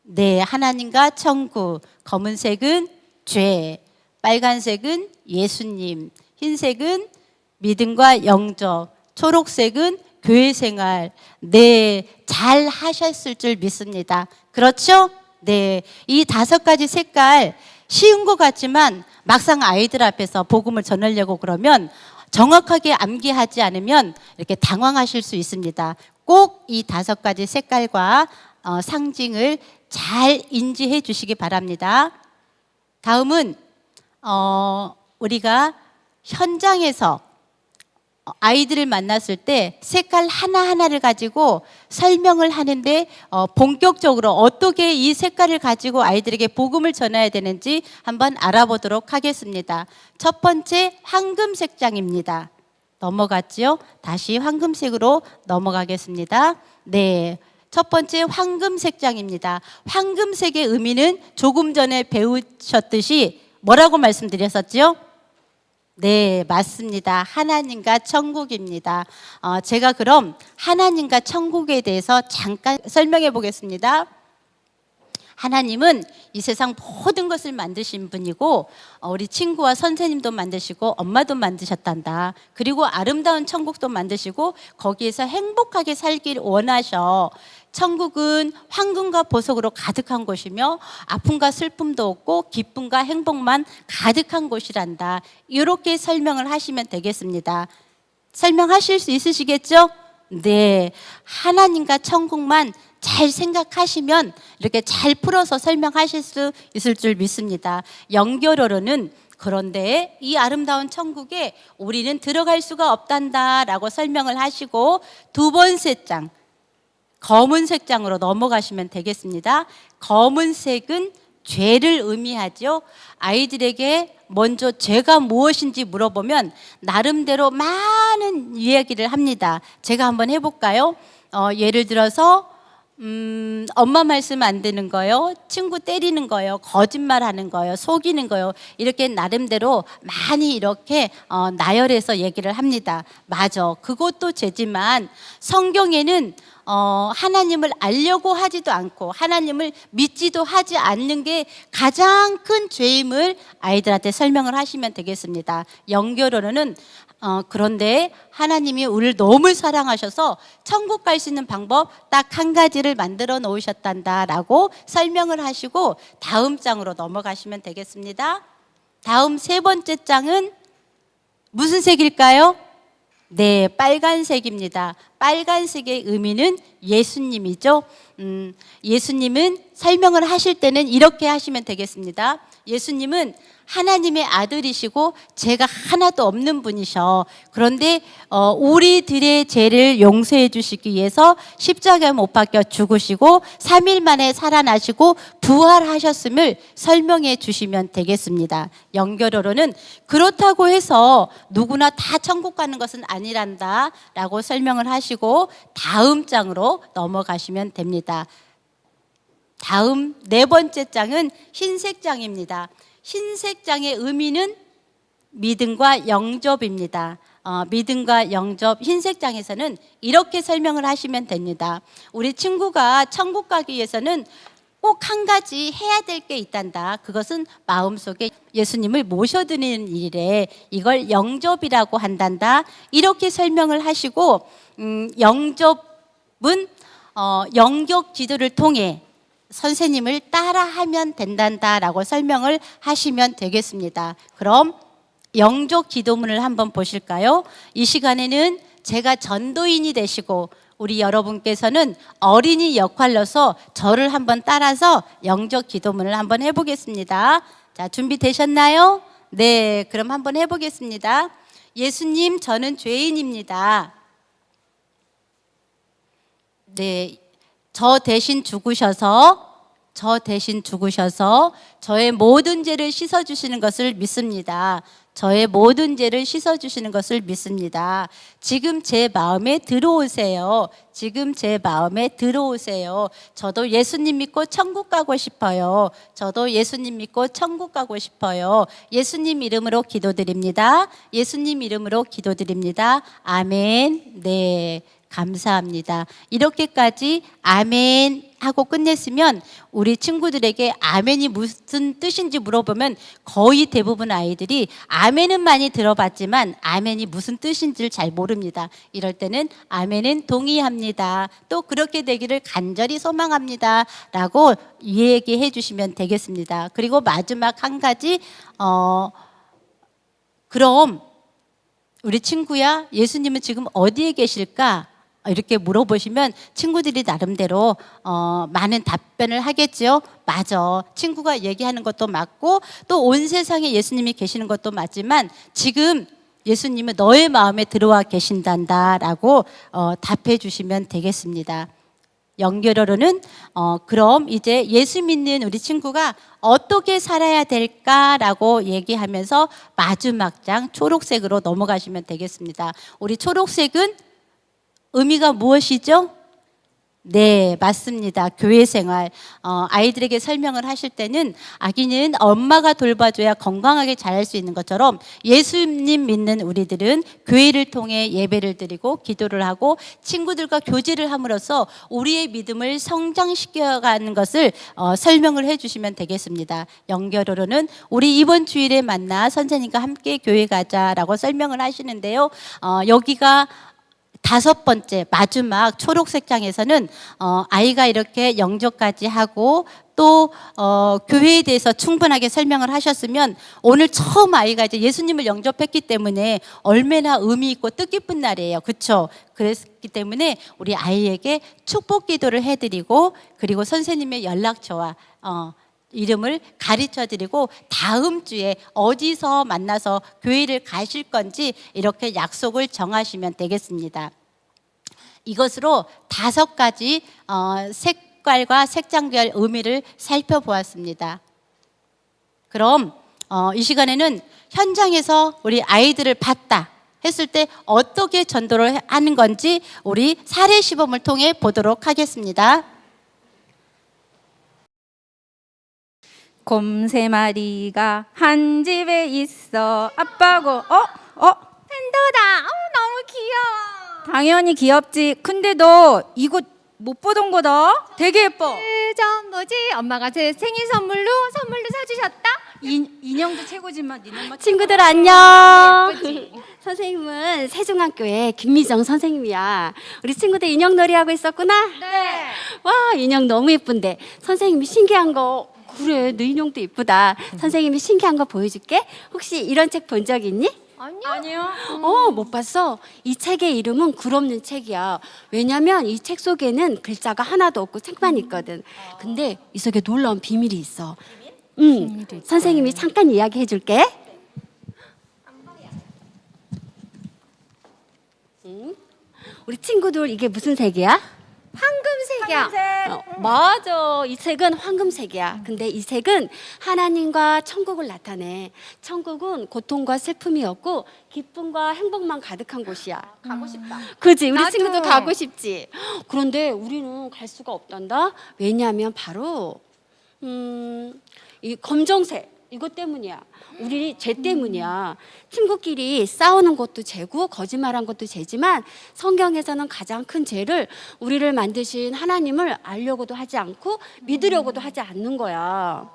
H: 네, 하나님과 천국, 검은색은 죄, 빨간색은 예수님, 흰색은 믿음과 영접, 초록색은 교회 생활. 네, 잘 하셨을 줄 믿습니다. 그렇죠? 네, 이 5가지 색깔 쉬운 것 같지만 막상 아이들 앞에서 복음을 전하려고 그러면 정확하게 암기하지 않으면 이렇게 당황하실 수 있습니다. 꼭 이 5가지 색깔과 상징을 잘 인지해 주시기 바랍니다. 다음은 우리가 현장에서 아이들을 만났을 때 색깔 하나하나를 가지고 설명을 하는데 본격적으로 어떻게 이 색깔을 가지고 아이들에게 복음을 전해야 되는지 한번 알아보도록 하겠습니다. 첫 번째 황금색장입니다. 넘어갔죠? 다시 황금색으로 넘어가겠습니다. 네, 첫 번째 황금색장입니다. 황금색의 의미는 조금 전에 배우셨듯이 뭐라고 말씀드렸었죠? 네, 맞습니다. 하나님과 천국입니다. 제가 그럼 하나님과 천국에 대해서 잠깐 설명해 보겠습니다. 하나님은 이 세상 모든 것을 만드신 분이고 우리 친구와 선생님도 만드시고 엄마도 만드셨단다. 그리고 아름다운 천국도 만드시고 거기에서 행복하게 살길 원하셔. 천국은 황금과 보석으로 가득한 곳이며 아픔과 슬픔도 없고 기쁨과 행복만 가득한 곳이란다. 이렇게 설명을 하시면 되겠습니다. 설명하실 수 있으시겠죠? 네, 하나님과 천국만 잘 생각하시면 이렇게 잘 풀어서 설명하실 수 있을 줄 믿습니다. 연결어로는 그런데 이 아름다운 천국에 우리는 들어갈 수가 없단다라고 설명을 하시고 두 번째 장 검은색 장으로 넘어가시면 되겠습니다. 검은색은 죄를 의미하죠. 아이들에게 먼저 죄가 무엇인지 물어보면 나름대로 많은 이야기를 합니다. 제가 한번 해볼까요? 예를 들어서 엄마 말씀 안 듣는 거요, 친구 때리는 거요, 거짓말하는 거요, 속이는 거요, 이렇게 나름대로 많이 이렇게 나열해서 얘기를 합니다. 맞아, 그것도 죄지만 성경에는 하나님을 알려고 하지도 않고 하나님을 믿지도 하지 않는 게 가장 큰 죄임을 아이들한테 설명을 하시면 되겠습니다. 연결어로는 그런데 하나님이 우리를 너무 사랑하셔서 천국 갈 수 있는 방법 딱 한 가지를 만들어 놓으셨단다라고 설명을 하시고 다음 장으로 넘어가시면 되겠습니다. 다음 세 번째 장은 무슨 색일까요? 네, 빨간색입니다. 빨간색의 의미는 예수님이죠. 예수님은 설명을 하실 때는 이렇게 하시면 되겠습니다. 예수님은 하나님의 아들이시고 죄가 하나도 없는 분이셔. 그런데 우리들의 죄를 용서해 주시기 위해서 십자가에 못 박혀 죽으시고 3일 만에 살아나시고 부활하셨음을 설명해 주시면 되겠습니다. 연결어로는 그렇다고 해서 누구나 다 천국 가는 것은 아니란다 라고 설명을 하시고 다음 장으로 넘어가시면 됩니다. 다음 네 번째 장은 흰색 장입니다. 흰색 장의 의미는 믿음과 영접입니다. 믿음과 영접, 흰색 장에서는 이렇게 설명을 하시면 됩니다. 우리 친구가 천국 가기 위해서는 꼭 한 가지 해야 될 게 있단다. 그것은 마음속에 예수님을 모셔드리는 일이래. 이걸 영접이라고 한단다. 이렇게 설명을 하시고 영접은 영접 기도를 통해 선생님을 따라하면 된단다라고 설명을 하시면 되겠습니다. 그럼 영접 기도문을 한번 보실까요? 이 시간에는 제가 전도인이 되시고 우리 여러분께서는 어린이 역할로서 저를 한번 따라서 영접 기도문을 한번 해보겠습니다. 자, 준비되셨나요? 네, 그럼 한번 해보겠습니다. 예수님, 저는 죄인입니다. 네, 저 대신 죽으셔서 저의 모든 죄를 씻어주시는 것을 믿습니다. 저의 모든 죄를 씻어주시는 것을 믿습니다. 지금 제 마음에 들어오세요. 지금 제 마음에 들어오세요. 저도 예수님 믿고 천국 가고 싶어요. 저도 예수님 믿고 천국 가고 싶어요. 예수님 이름으로 기도드립니다. 예수님 이름으로 기도드립니다. 아멘. 네. 감사합니다. 이렇게까지 아멘 하고 끝냈으면 우리 친구들에게 아멘이 무슨 뜻인지 물어보면 거의 대부분 아이들이 아멘은 많이 들어봤지만 아멘이 무슨 뜻인지를 잘 모릅니다. 이럴 때는 아멘은 동의합니다. 또 그렇게 되기를 간절히 소망합니다. 라고 얘기해 주시면 되겠습니다. 그리고 마지막 한 가지 그럼 우리 친구야, 예수님은 지금 어디에 계실까? 이렇게 물어보시면 친구들이 나름대로 많은 답변을 하겠죠. 맞아. 친구가 얘기하는 것도 맞고 또 온 세상에 예수님이 계시는 것도 맞지만 지금 예수님은 너의 마음에 들어와 계신단다라고 답해 주시면 되겠습니다. 연결어로는 그럼 이제 예수 믿는 우리 친구가 어떻게 살아야 될까라고 얘기하면서 마지막 장 초록색으로 넘어가시면 되겠습니다. 우리 초록색은 의미가 무엇이죠? 네, 맞습니다. 교회 생활. 아이들에게 설명을 하실 때는 아기는 엄마가 돌봐줘야 건강하게 자랄 수 있는 것처럼 예수님 믿는 우리들은 교회를 통해 예배를 드리고 기도를 하고 친구들과 교제를 함으로써 우리의 믿음을 성장시켜가는 것을 설명을 해주시면 되겠습니다. 연결어로는 우리 이번 주일에 만나 선생님과 함께 교회 가자라고 설명을 하시는데요. 여기가 5번째 마지막 초록색 장에서는 아이가 이렇게 영접까지 하고 또 교회에 대해서 충분하게 설명을 하셨으면 오늘 처음 아이가 이제 예수님을 영접했기 때문에 얼마나 의미 있고 뜻깊은 날이에요. 그렇죠? 그랬기 때문에 우리 아이에게 축복 기도를 해드리고 그리고 선생님의 연락처와 이름을 가르쳐드리고 다음 주에 어디서 만나서 교회를 가실 건지 이렇게 약속을 정하시면 되겠습니다. 이것으로 5가지 색깔과 색장별 의미를 살펴보았습니다. 그럼 이 시간에는 현장에서 우리 아이들을 봤다 했을 때 어떻게 전도를 하는 건지 우리 사례 시범을 통해 보도록 하겠습니다.
I: 곰 3마리가 한 집에 있어. 아빠고 팬더다. 너무 귀여워. 당연히 귀엽지. 근데 너 이거 못 보던 거다. 되게 예뻐.
J: 뭐지? 엄마가 제 생일 선물로 사주셨다?
I: 인형도 최고지만 니는
K: 친구들 안녕. 선생님은 세종학교의 김미정 선생님이야. 우리 친구들 인형놀이 하고 있었구나.
J: 네.
K: 와, 인형 너무 예쁜데 선생님이 신기한 거. 그래, 너 인형도 예쁘다. 선생님이 신기한 거 보여줄게. 혹시 이런 책 본 적 있니?
J: 아니요.
K: 못 봤어. 이 책의 이름은 글 없는 책이야. 왜냐면 이 책 속에는 글자가 하나도 없고 책만 있거든. 근데 이 속에 놀라운 비밀이 있어. 선생님이 잠깐 이야기해 줄게. 우리 친구들 이게 무슨 색이야?
J: 황금색이야.
K: 맞아. 이 색은 황금색이야. 근데 이 색은 하나님과 천국을 나타내. 천국은 고통과 슬픔이 없고 기쁨과 행복만 가득한 곳이야.
H: 가고 싶다.
K: 그지? 우리
J: 나도.
K: 친구도 가고 싶지. 그런데 우리는 갈 수가 없단다. 왜냐하면 바로 이 검정색 이것 때문이야. 우리 죄 때문이야. 친구끼리 싸우는 것도 죄고 거짓말한 것도 죄지만 성경에서는 가장 큰 죄를 우리를 만드신 하나님을 알려고도 하지 않고 믿으려고도 하지 않는 거야.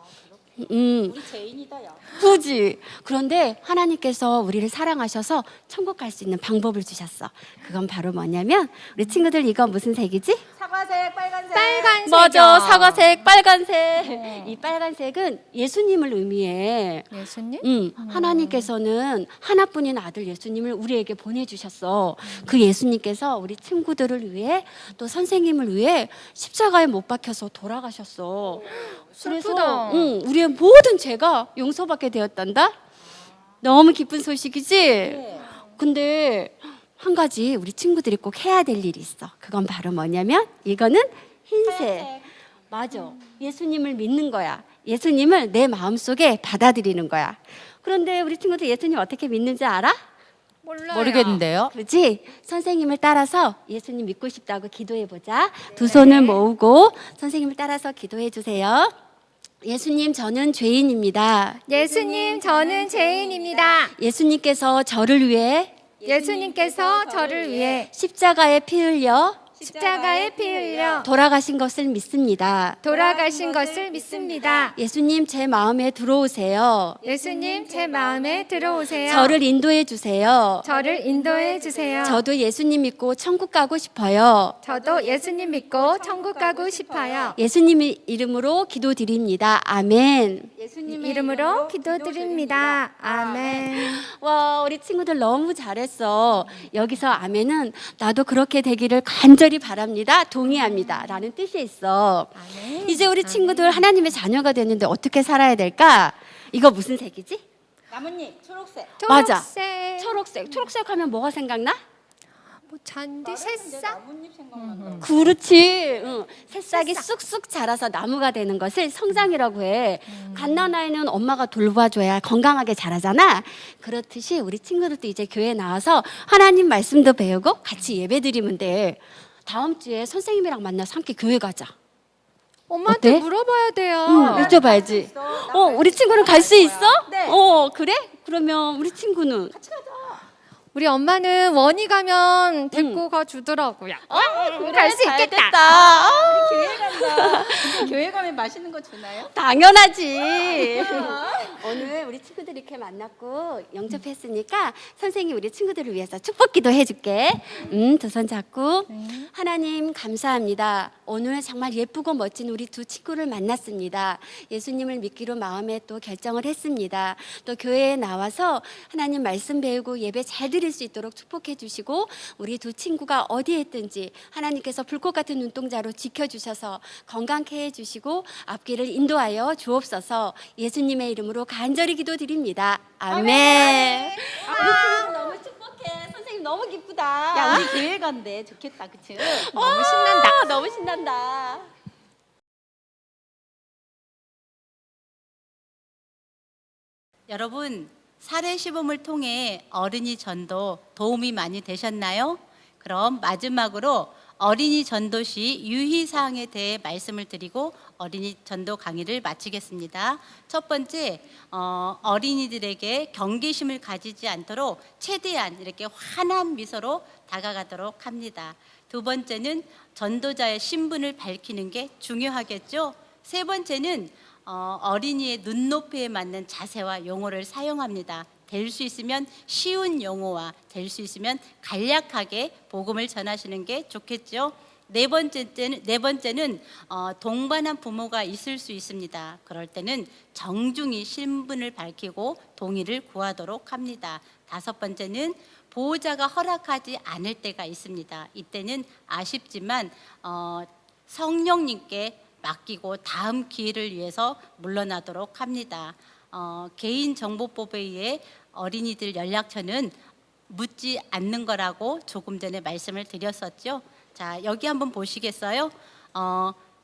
H: 우리 죄인이다 야.
K: 그지? 그런데 하나님께서 우리를 사랑하셔서 천국 갈 수 있는 방법을 주셨어. 그건 바로 뭐냐면 우리 친구들 이거 무슨 색이지?
H: 사과색, 빨간색.
J: 빨간색.
K: 맞아. 사과색, 빨간색. 이 빨간색은 예수님을 의미해.
J: 예수님?
K: 하나님께서는 하나뿐인 아들 예수님을 우리에게 보내주셨어. 그 예수님께서 우리 친구들을 위해 또 선생님을 위해 십자가에 못 박혀서 돌아가셨어.
J: 슬프다.
K: 그래서 우리의 모든 죄가 용서받게 되었단다. 너무 기쁜 소식이지? 근데 한 가지 우리 친구들이 꼭 해야 될 일이 있어. 그건 바로 뭐냐면 이거는 흰색. 맞아. 예수님을 믿는 거야. 예수님을 내 마음속에 받아들이는 거야. 그런데 우리 친구들 예수님 어떻게 믿는지 알아?
J: 몰라요.
H: 모르겠는데요.
K: 그렇지? 선생님을 따라서 예수님 믿고 싶다고 기도해 보자. 두 손을 모으고 선생님을 따라서 기도해 주세요. 예수님, 저는 죄인입니다.
J: 예수님, 저는 죄인입니다.
K: 예수님께서 저를 위해
J: 예수님께서 저를 위해
K: 십자가에 피 흘려
J: 십자가에 피 흘려
K: 돌아가신 것을 믿습니다.
J: 돌아가신 것을 믿습니다.
K: 예수님, 제 마음에 들어오세요.
J: 예수님, 제 마음에 들어오세요.
K: 저를 인도해 주세요.
J: 저를 인도해 주세요.
K: 저도 예수님 믿고 천국 가고 싶어요.
J: 저도 예수님 믿고 천국 가고 싶어요.
K: 예수님 이름으로 기도드립니다. 아멘.
J: 이름으로 기도드립니다. 아멘.
K: 와, 우리 친구들 너무 잘했어. 여기서 아멘은 나도 그렇게 되기를 간절히 바랍니다. 동의합니다. 라는 뜻이 있어. 이제 우리 친구들 하나님의 자녀가 됐는데 어떻게 살아야 될까? 이거 무슨 색이지?
H: 나뭇잎, 초록색.
K: 맞아.
J: 초록색.
K: 초록색. 초록색 하면 뭐가 생각나?
J: 뭐 잔디 새싹?
K: 그렇지. 새싹이 쑥쑥 자라서 나무가 되는 것을 성장이라고 해. 갓난아이는 엄마가 돌봐줘야 건강하게 자라잖아. 그렇듯이 우리 친구들도 이제 교회에 나와서 하나님 말씀도 배우고 같이 예배드리면 돼. 다음 주에 선생님이랑 만나서 함께 교회 가자.
J: 엄마한테
K: 어때?
J: 물어봐야 돼요.
K: 여쭤봐야지. 우리 친구는 갈 수 있어? 네. 그래? 그러면 우리 친구는?
J: 우리 엄마는 원희 가면 데리고 가 주더라고요. 갈 수 있겠다.
K: 됐다.
H: 우리 교회 간다. 교회 가면 맛있는 거 주나요?
K: 당연하지. 오늘 우리 친구들 이렇게 만났고 영접했으니까 선생님 우리 친구들을 위해서 축복기도 해줄게. 두 손 잡고 하나님 감사합니다. 오늘 정말 예쁘고 멋진 우리 두 친구를 만났습니다. 예수님을 믿기로 마음에 또 결정을 했습니다. 또 교회에 나와서 하나님 말씀 배우고 예배 잘 드릴 수 있도록 축복해 주시고 우리 두 친구가 어디에 있든지 하나님께서 불꽃 같은 눈동자로 지켜주셔서 건강케 해주시고 앞길을 인도하여 주옵소서. 예수님의 이름으로 간절히 기도드립니다. 아멘. 우리 친구 너무 축복해. 선생님 너무 기쁘다.
H: 야, 우리 교회 간대. 좋겠다, 그치?
K: 너무 신난다. 너무 신난다.
H: 여러분, 사례 시범을 통해 어린이 전도 도움이 많이 되셨나요? 그럼 마지막으로 어린이 전도 시 유의사항에 대해 말씀을 드리고 어린이 전도 강의를 마치겠습니다. 첫 번째, 어린이들에게 경계심을 가지지 않도록 최대한 이렇게 환한 미소로 다가가도록 합니다. 두 번째는 전도자의 신분을 밝히는 게 중요하겠죠. 세 번째는 어린이의 눈높이에 맞는 자세와 용어를 사용합니다. 될 수 있으면 쉬운 용어와 될 수 있으면 간략하게 복음을 전하시는 게 좋겠죠. 네 번째는 동반한 부모가 있을 수 있습니다. 그럴 때는 정중히 신분을 밝히고 동의를 구하도록 합니다. 다섯 번째는 보호자가 허락하지 않을 때가 있습니다. 이때는 아쉽지만 성령님께 맡기고 다음 기회를 위해서 물러나도록 합니다. 개인정보법에 의해 어린이들 연락처는 묻지 않는 거라고 조금 전에 말씀을 드렸었죠. 자, 여기 한번 보시겠어요?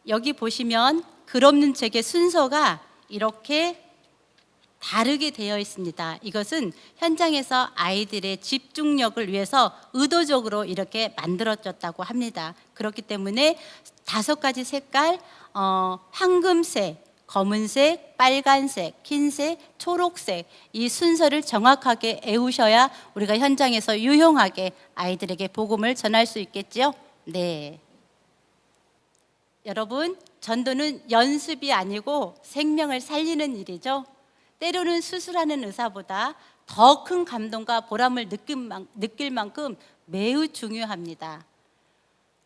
H: 여기 보시면 글 없는 책의 순서가 이렇게 다르게 되어 있습니다. 이것은 현장에서 아이들의 집중력을 위해서 의도적으로 이렇게 만들어졌다고 합니다. 그렇기 때문에 5가지 색깔, 황금색, 검은색, 빨간색, 흰색, 초록색 이 순서를 정확하게 외우셔야 우리가 현장에서 유용하게 아이들에게 복음을 전할 수 있겠죠? 네. 여러분, 전도는 연습이 아니고 생명을 살리는 일이죠. 때로는 수술하는 의사보다 더 큰 감동과 보람을 느낄 만큼 매우 중요합니다.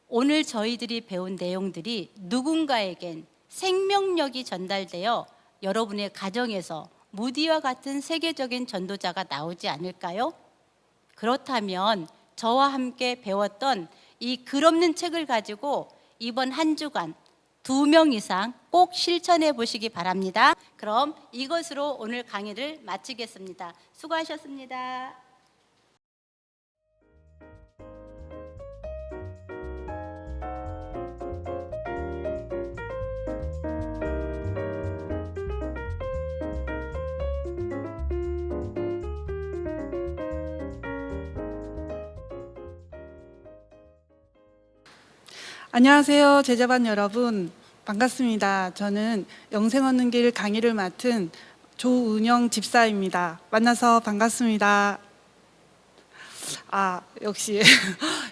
H: 오늘 저희들이 배운 내용들이 누군가에겐 생명력이 전달되어 여러분의 가정에서 무디와 같은 세계적인 전도자가 나오지 않을까요? 그렇다면 저와 함께 배웠던 이 글 없는 책을 가지고 이번 한 주간 2명 이상 꼭 실천해 보시기 바랍니다. 그럼 이것으로 오늘 강의를 마치겠습니다. 수고하셨습니다.
L: 안녕하세요, 제자반 여러분. 반갑습니다. 저는 영생 얻는 길 강의를 맡은 조은영 집사입니다. 만나서 반갑습니다. 역시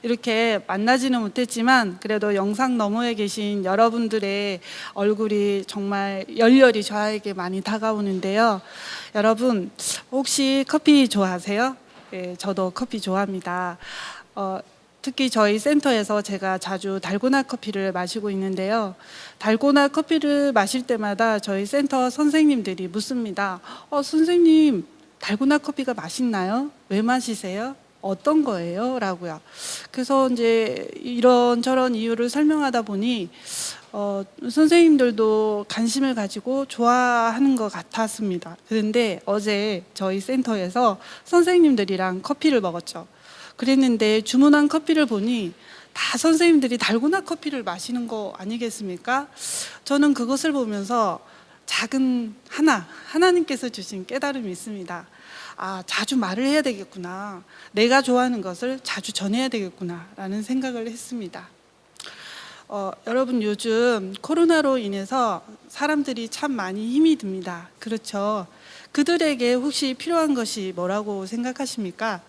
L: 이렇게 만나지는 못했지만 그래도 영상 너머에 계신 여러분들의 얼굴이 정말 열렬히 저에게 많이 다가오는데요. 여러분, 혹시 커피 좋아하세요? 네, 저도 커피 좋아합니다. 특히 저희 센터에서 제가 자주 달고나 커피를 마시고 있는데요. 달고나 커피를 마실 때마다 저희 센터 선생님들이 묻습니다. 선생님, 달고나 커피가 맛있나요? 왜 마시세요? 어떤 거예요? 라고요. 그래서 이제 이런저런 이유를 설명하다 보니 선생님들도 관심을 가지고 좋아하는 것 같았습니다. 그런데 어제 저희 센터에서 선생님들이랑 커피를 먹었죠. 그랬는데 주문한 커피를 보니 다 선생님들이 달고나 커피를 마시는 거 아니겠습니까? 저는 그것을 보면서 작은 하나님께서 주신 깨달음이 있습니다. 자주 말을 해야 되겠구나. 내가 좋아하는 것을 자주 전해야 되겠구나 라는 생각을 했습니다. 여러분, 요즘 코로나로 인해서 사람들이 참 많이 힘이 듭니다. 그렇죠? 그들에게 혹시 필요한 것이 뭐라고 생각하십니까?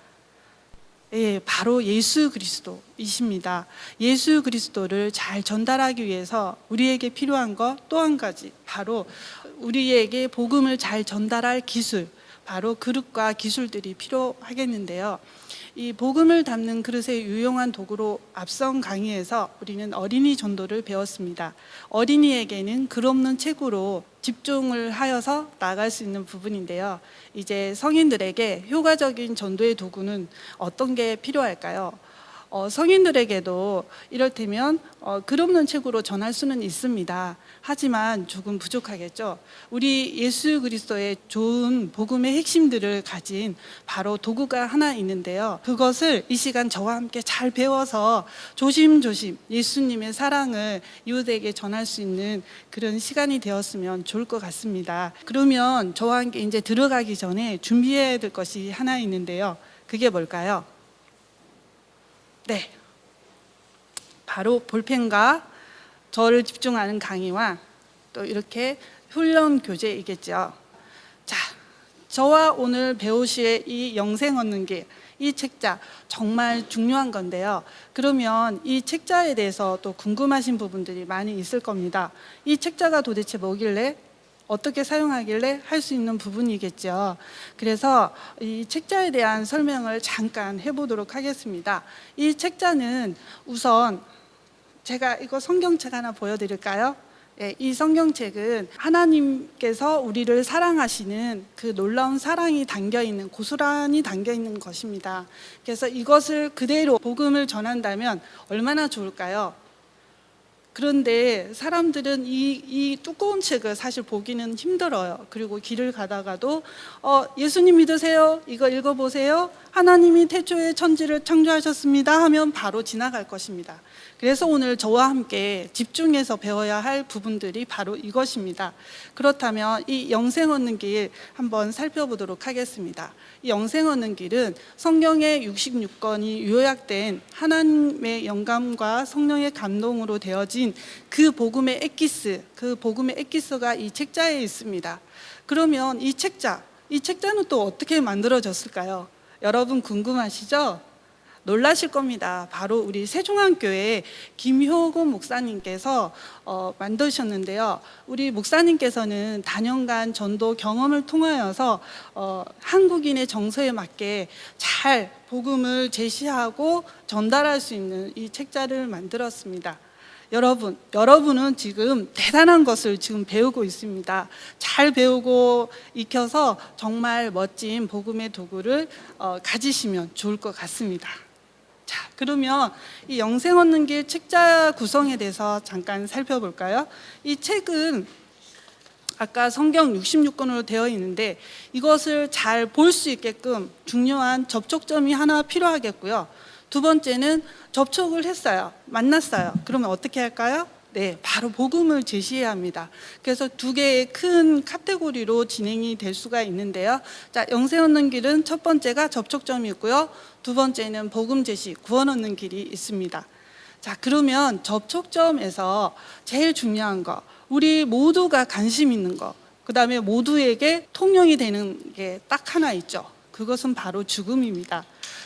L: 예, 바로 예수 그리스도이십니다. 예수 그리스도를 잘 전달하기 위해서 우리에게 필요한 것 또 한 가지, 바로 우리에게 복음을 잘 전달할 기술, 바로 그릇과 기술들이 필요하겠는데요. 이 복음을 담는 그릇의 유용한 도구로 앞선 강의에서 우리는 어린이 전도를 배웠습니다. 어린이에게는 글 없는 책으로 집중을 하여서 나아갈 수 있는 부분인데요. 이제 성인들에게 효과적인 전도의 도구는 어떤 게 필요할까요? 성인들에게도 이를테면 글 없는 책으로 전할 수는 있습니다. 하지만 조금 부족하겠죠. 우리 예수 그리스도의 좋은 복음의 핵심들을 가진 바로 도구가 하나 있는데요. 그것을 이 시간 저와 함께 잘 배워서 조심조심 예수님의 사랑을 이웃에게 전할 수 있는 그런 시간이 되었으면 좋을 것 같습니다. 그러면 저와 함께 이제 들어가기 전에 준비해야 될 것이 하나 있는데요. 그게 뭘까요? 네, 바로 볼펜과 저를 집중하는 강의와 또 이렇게 훈련 교재이겠죠. 자, 저와 오늘 배우실 이 영생 얻는 길, 이 책자 정말 중요한 건데요. 그러면 이 책자에 대해서 또 궁금하신 부분들이 많이 있을 겁니다. 이 책자가 도대체 뭐길래, 어떻게 사용하길래 할 수 있는 부분이겠죠. 그래서 이 책자에 대한 설명을 잠깐 해보도록 하겠습니다. 이 책자는 우선 제가 이거 성경책 하나 보여드릴까요? 예, 이 성경책은 하나님께서 우리를 사랑하시는 그 놀라운 사랑이 담겨있는, 고스란히 담겨있는 것입니다. 그래서 이것을 그대로 복음을 전한다면 얼마나 좋을까요? 그런데 사람들은 이 두꺼운 책을 사실 보기는 힘들어요. 그리고 길을 가다가도 예수님 믿으세요? 이거 읽어보세요. 하나님이 태초에 천지를 창조하셨습니다 하면 바로 지나갈 것입니다. 그래서 오늘 저와 함께 집중해서 배워야 할 부분들이 바로 이것입니다. 그렇다면 이 영생 얻는 길 한번 살펴보도록 하겠습니다. 이 영생 얻는 길은 성경의 66권이 요약된 하나님의 영감과 성령의 감동으로 되어진 그 복음의 엑기스, 그 복음의 엑기스가 이 책자에 있습니다. 그러면 이 책자는 또 어떻게 만들어졌을까요? 여러분 궁금하시죠? 놀라실 겁니다. 바로 우리 세종안교회 김효곤 목사님께서 만드셨는데요. 우리 목사님께서는 다년간 전도 경험을 통하여서 한국인의 정서에 맞게 잘 복음을 제시하고 전달할 수 있는 이 책자를 만들었습니다. 여러분은 지금 대단한 것을 지금 배우고 있습니다. 잘 배우고 익혀서 정말 멋진 복음의 도구를 가지시면 좋을 것 같습니다. 자, 그러면 이 영생 얻는 길 책자 구성에 대해서 잠깐 살펴볼까요? 이 책은 아까 성경 66권으로 되어 있는데 이것을 잘 볼 수 있게끔 중요한 접촉점이 하나 필요하겠고요. 두 번째는 접촉을 했어요. 만났어요. 그러면 어떻게 할까요? 네, 바로 복음을 제시해야 합니다. 그래서 두 개의 큰 카테고리로 진행이 될 수가 있는데요. 자, 영생 얻는 길은 첫 번째가 접촉점이 있고요. 두 번째는 복음 제시, 구원 얻는 길이 있습니다. 자, 그러면 접촉점에서 제일 중요한 거, 우리 모두가 관심 있는 거, 그 다음에 모두에게 통용이 되는 게 딱 하나 있죠. 그것은 바로 죽음입니다.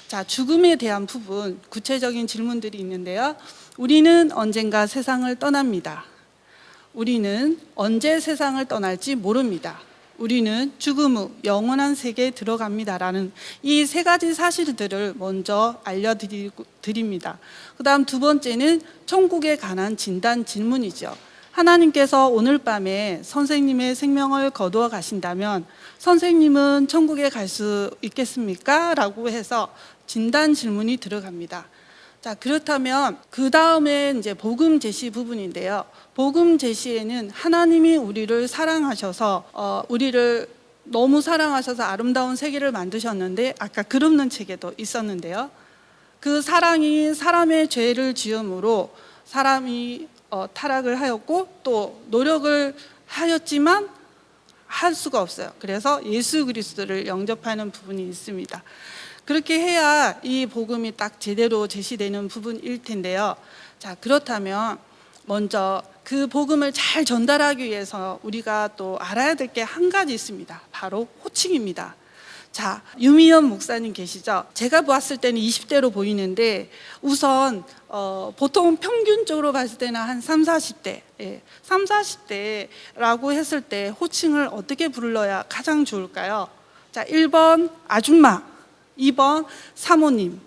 L: 자, 죽음에 대한 부분, 구체적인 질문들이 있는데요. 우리는 언젠가 세상을 떠납니다. 우리는 언제 세상을 떠날지 모릅니다. 우리는 죽음 후 영원한 세계에 들어갑니다라는 이 세 가지 사실들을 먼저 알려드립니다. 그 다음 두 번째는 천국에 관한 진단 질문이죠. 하나님께서 오늘 밤에 선생님의 생명을 거두어 가신다면 선생님은 천국에 갈 수 있겠습니까? 라고 해서 진단 질문이 들어갑니다. 자, 그렇다면 그 다음에 이제 복음 제시 부분인데요. 복음 제시에는 하나님이 우리를 사랑하셔서 우리를 너무 사랑하셔서 아름다운 세계를 만드셨는데 아까 글 없는 책에도 있었는데요. 그 사랑이 사람의 죄를 지음으로 사람이 타락을 하였고 또 노력을 하였지만 할 수가 없어요. 그래서 예수 그리스도를 영접하는 부분이 있습니다. 그렇게 해야 이 복음이 딱 제대로 제시되는 부분일 텐데요. 자, 그렇다면 먼저 그 복음을 잘 전달하기 위해서 우리가 또 알아야 될 게 한 가지 있습니다. 바로 호칭입니다. 자, 유미연 목사님 계시죠? 제가 보았을 때는 20대로 보이는데 우선 보통 평균적으로 봤을 때는 한 3, 40대 3, 40대라고 했을 때 호칭을 어떻게 불러야 가장 좋을까요? 자, 1번 아줌마, 2번 사모님.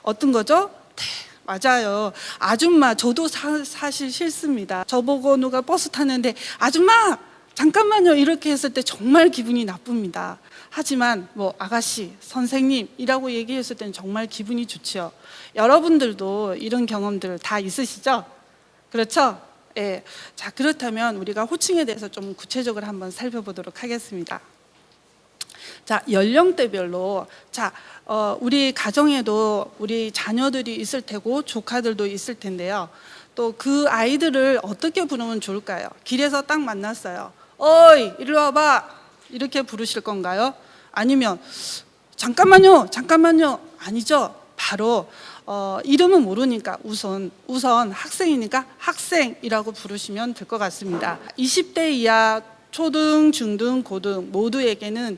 L: 어떤 거죠? 네, 맞아요. 아줌마, 저도 사실 싫습니다. 저보고 누가 버스 탔는데 아줌마 잠깐만요 이렇게 했을 때 정말 기분이 나쁩니다. 하지만 뭐 아가씨, 선생님이라고 얘기했을 때는 정말 기분이 좋죠. 여러분들도 이런 경험들 다 있으시죠? 그렇죠? 예. 자, 그렇다면 우리가 호칭에 대해서 좀 구체적으로 한번 살펴보도록 하겠습니다. 자, 연령대별로 우리 가정에도 우리 자녀들이 있을 테고 조카들도 있을 텐데요. 또 그 아이들을 어떻게 부르면 좋을까요? 길에서 딱 만났어요. 어이, 이리 와봐. 이렇게 부르실 건가요? 아니면 잠깐만요. 아니죠. 바로 이름은 모르니까 우선 학생이니까 학생이라고 부르시면 될 것 같습니다. 20대 이하 초등, 중등, 고등 모두에게는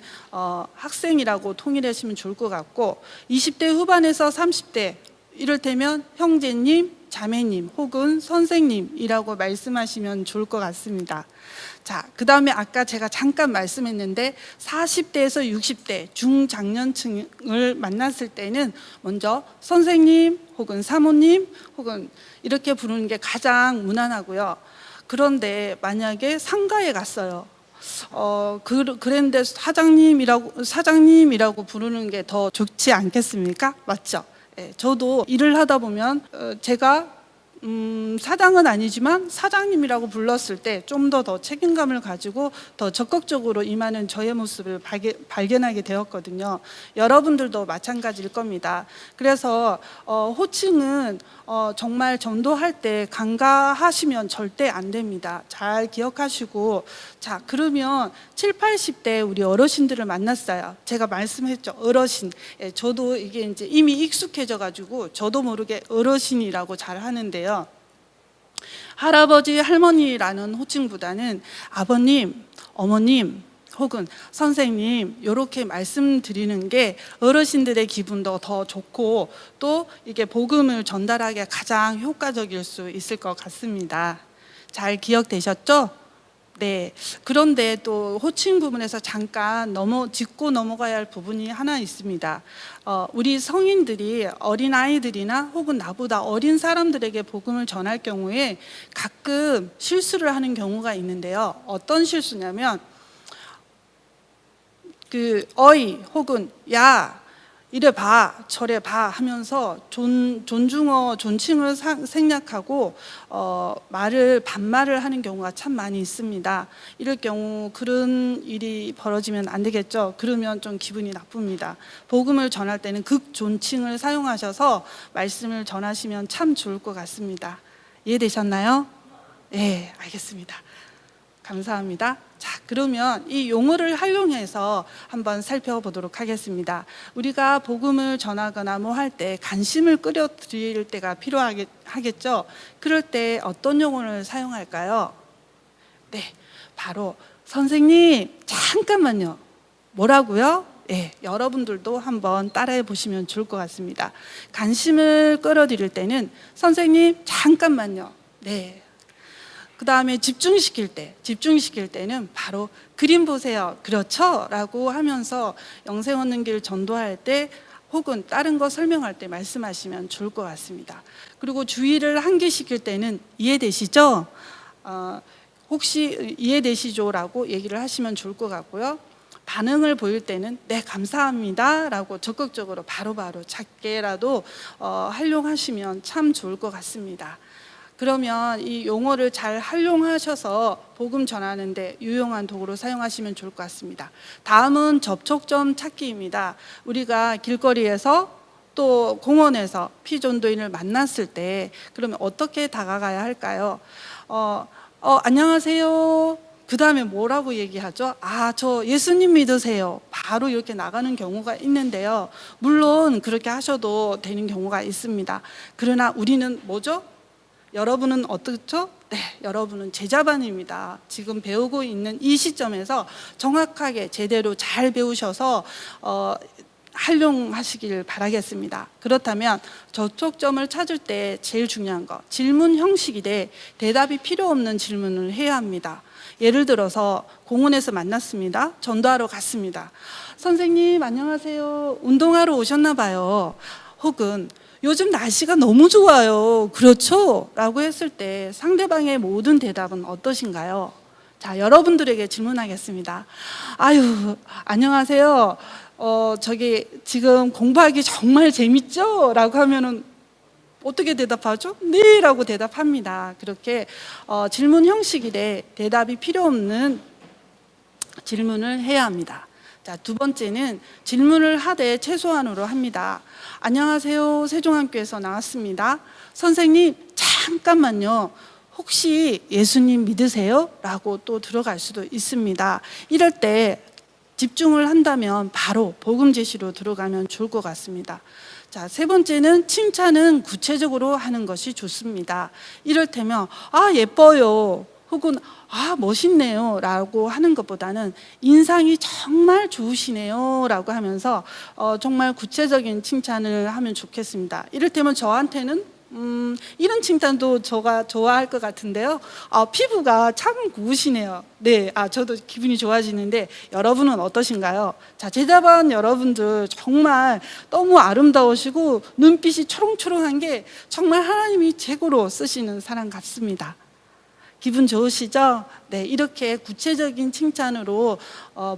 L: 학생이라고 통일하시면 좋을 것 같고 20대 후반에서 30대 이를테면 형제님, 자매님 혹은 선생님이라고 말씀하시면 좋을 것 같습니다. 자, 그 다음에 아까 제가 잠깐 말씀했는데 40대에서 60대 중장년층을 만났을 때는 먼저 선생님 혹은 사모님 혹은 이렇게 부르는 게 가장 무난하고요. 그런데 만약에 상가에 갔어요. 그런데 사장님이라고 부르는 게 더 좋지 않겠습니까? 맞죠? 예, 저도 일을 하다 보면 제가 사장은 아니지만 사장님이라고 불렀을 때 좀 더 책임감을 가지고 더 적극적으로 임하는 저의 모습을 발견하게 되었거든요. 여러분들도 마찬가지일 겁니다. 그래서 호칭은 정말 전도할 때 간과하시면 절대 안 됩니다. 잘 기억하시고, 자, 그러면 7, 80대 우리 어르신들을 만났어요. 제가 말씀했죠. 어르신. 예, 저도 이게 이제 이미 익숙해져 가지고 저도 모르게 어르신이라고 잘 하는데요. 할아버지, 할머니라는 호칭보다는 아버님, 어머님 혹은 선생님 이렇게 말씀드리는 게 어르신들의 기분도 더 좋고 또 이게 복음을 전달하기에 가장 효과적일 수 있을 것 같습니다. 잘 기억되셨죠? 네. 그런데 또 호칭 부분에서 잠깐 짚고 넘어가야 할 부분이 하나 있습니다. 우리 성인들이 어린아이들이나 혹은 나보다 어린 사람들에게 복음을 전할 경우에 가끔 실수를 하는 경우가 있는데요. 어떤 실수냐면 어이 혹은 야 이래 봐 저래 봐 하면서 존중어 존칭을 생략하고 반말을 하는 경우가 참 많이 있습니다. 이럴 경우 그런 일이 벌어지면 안 되겠죠. 그러면 좀 기분이 나쁩니다. 복음을 전할 때는 극존칭을 사용하셔서 말씀을 전하시면 참 좋을 것 같습니다. 이해되셨나요? 네, 알겠습니다. 감사합니다. 자, 그러면 이 용어를 활용해서 한번 살펴보도록 하겠습니다. 우리가 복음을 전하거나 뭐 할 때 관심을 끌어들일 때가 필요하겠죠. 그럴 때 어떤 용어를 사용할까요? 네, 바로 선생님 잠깐만요. 뭐라고요? 네, 여러분들도 한번 따라해 보시면 좋을 것 같습니다. 관심을 끌어들일 때는 선생님 잠깐만요. 네. 그 다음에 집중시킬 때는 바로 그림 보세요. 그렇죠? 라고 하면서 영생 얻는 길 전도할 때 혹은 다른 거 설명할 때 말씀하시면 좋을 것 같습니다. 그리고 주의를 환기시킬 때는 이해되시죠? 혹시 이해되시죠? 라고 얘기를 하시면 좋을 것 같고요. 반응을 보일 때는 네 감사합니다 라고 적극적으로 바로바로 작게라도 활용하시면 참 좋을 것 같습니다. 그러면 이 용어를 잘 활용하셔서 복음 전하는데 유용한 도구로 사용하시면 좋을 것 같습니다. 다음은 접촉점 찾기입니다. 우리가 길거리에서 또 공원에서 피전도인을 만났을 때 그러면 어떻게 다가가야 할까요? 안녕하세요. 그 다음에 뭐라고 얘기하죠? 저 예수님 믿으세요. 바로 이렇게 나가는 경우가 있는데요. 물론 그렇게 하셔도 되는 경우가 있습니다. 그러나 우리는 뭐죠? 여러분은 어떻죠? 네, 여러분은 제자반입니다. 지금 배우고 있는 이 시점에서 정확하게 제대로 잘 배우셔서 활용하시길 바라겠습니다. 그렇다면 접촉점을 찾을 때 제일 중요한 거 질문 형식이되 대답이 필요 없는 질문을 해야 합니다. 예를 들어서 공원에서 만났습니다. 전도하러 갔습니다. 선생님 안녕하세요. 운동하러 오셨나 봐요. 혹은 요즘 날씨가 너무 좋아요. 그렇죠? 라고 했을 때 상대방의 모든 대답은 어떠신가요? 자, 여러분들에게 질문하겠습니다. 안녕하세요. 지금 공부하기 정말 재밌죠? 라고 하면은 어떻게 대답하죠? 네라고 대답합니다. 그렇게 질문 형식이래 대답이 필요 없는 질문을 해야 합니다. 자, 두 번째는 질문을 하되 최소한으로 합니다. 안녕하세요. 세종학교에서 나왔습니다. 선생님, 잠깐만요. 혹시 예수님 믿으세요? 라고 또 들어갈 수도 있습니다. 이럴 때 집중을 한다면 바로 복음 제시로 들어가면 좋을 것 같습니다. 자, 세 번째는 칭찬은 구체적으로 하는 것이 좋습니다. 이를테면 아, 예뻐요. 혹은 아, 멋있네요 라고 하는 것보다는 인상이 정말 좋으시네요 라고 하면서 정말 구체적인 칭찬을 하면 좋겠습니다. 이를테면 저한테는 이런 칭찬도 제가 좋아할 것 같은데요. 피부가 참 고우시네요. 네, 저도 기분이 좋아지는데 여러분은 어떠신가요? 자, 제자반 여러분들 정말 너무 아름다우시고 눈빛이 초롱초롱한 게 정말 하나님이 최고로 쓰시는 사람 같습니다. 기분 좋으시죠? 네, 이렇게 구체적인 칭찬으로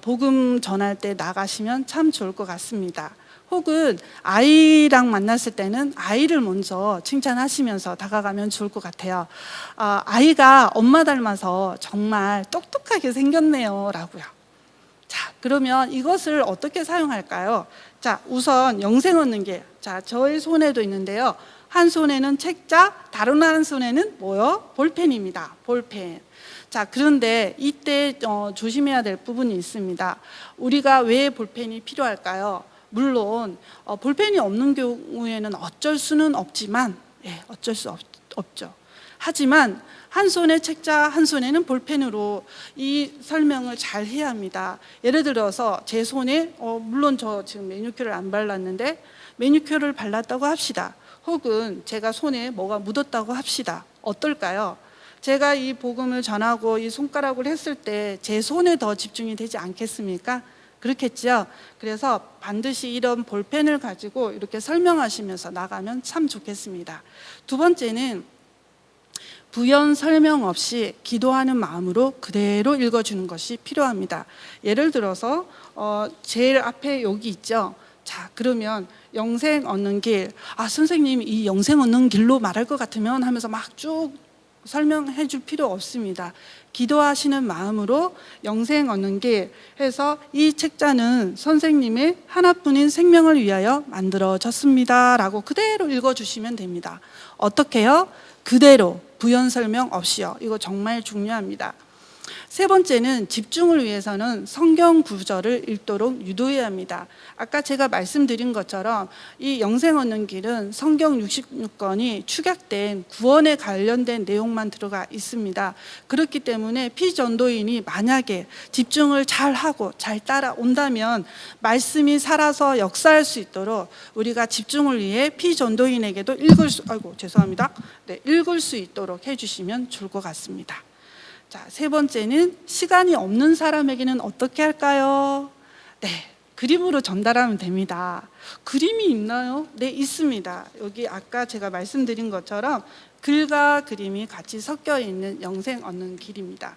L: 복음 전할 때 나가시면 참 좋을 것 같습니다. 혹은 아이랑 만났을 때는 아이를 먼저 칭찬하시면서 다가가면 좋을 것 같아요. 아이가 엄마 닮아서 정말 똑똑하게 생겼네요 라고요. 자, 그러면 이것을 어떻게 사용할까요? 자, 우선 영생 얻는 길. 자, 저의 손에도 있는데요. 한 손에는 책자, 다른 한 손에는 뭐요? 볼펜입니다. 볼펜. 자, 그런데 이때 조심해야 될 부분이 있습니다. 우리가 왜 볼펜이 필요할까요? 물론 볼펜이 없는 경우에는 어쩔 수는 없지만, 어쩔 수 없죠. 하지만 한 손에 책자, 한 손에는 볼펜으로 이 설명을 잘 해야 합니다. 예를 들어서 제 손에 물론 저 지금 매니큐어를 안 발랐는데 매니큐어를 발랐다고 합시다. 혹은 제가 손에 뭐가 묻었다고 합시다. 어떨까요? 제가 이 복음을 전하고 이 손가락을 했을 때 제 손에 더 집중이 되지 않겠습니까? 그렇겠죠? 그래서 반드시 이런 볼펜을 가지고 이렇게 설명하시면서 나가면 참 좋겠습니다. 두 번째는 부연 설명 없이 기도하는 마음으로 그대로 읽어주는 것이 필요합니다. 예를 들어서 제일 앞에 여기 있죠? 자, 그러면 영생 얻는 길, 선생님이 이 영생 얻는 길로 말할 것 같으면 하면서 막 쭉 설명해 줄 필요 없습니다. 기도하시는 마음으로 영생 얻는 길 해서 이 책자는 선생님의 하나뿐인 생명을 위하여 만들어졌습니다 라고 그대로 읽어주시면 됩니다. 어떻게요? 그대로 부연 설명 없이요. 이거 정말 중요합니다. 세 번째는 집중을 위해서는 성경 구절을 읽도록 유도해야 합니다. 아까 제가 말씀드린 것처럼 이 영생 얻는 길은 성경 66권이 축약된 구원에 관련된 내용만 들어가 있습니다. 그렇기 때문에 피전도인이 만약에 집중을 잘 하고 잘 따라온다면 말씀이 살아서 역사할 수 있도록 우리가 집중을 위해 피전도인에게도 읽을 수 있도록 해주시면 좋을 것 같습니다. 자, 세 번째는 시간이 없는 사람에게는 어떻게 할까요? 네, 그림으로 전달하면 됩니다. 그림이 있나요? 네, 있습니다. 여기 아까 제가 말씀드린 것처럼 글과 그림이 같이 섞여 있는 영생 얻는 길입니다.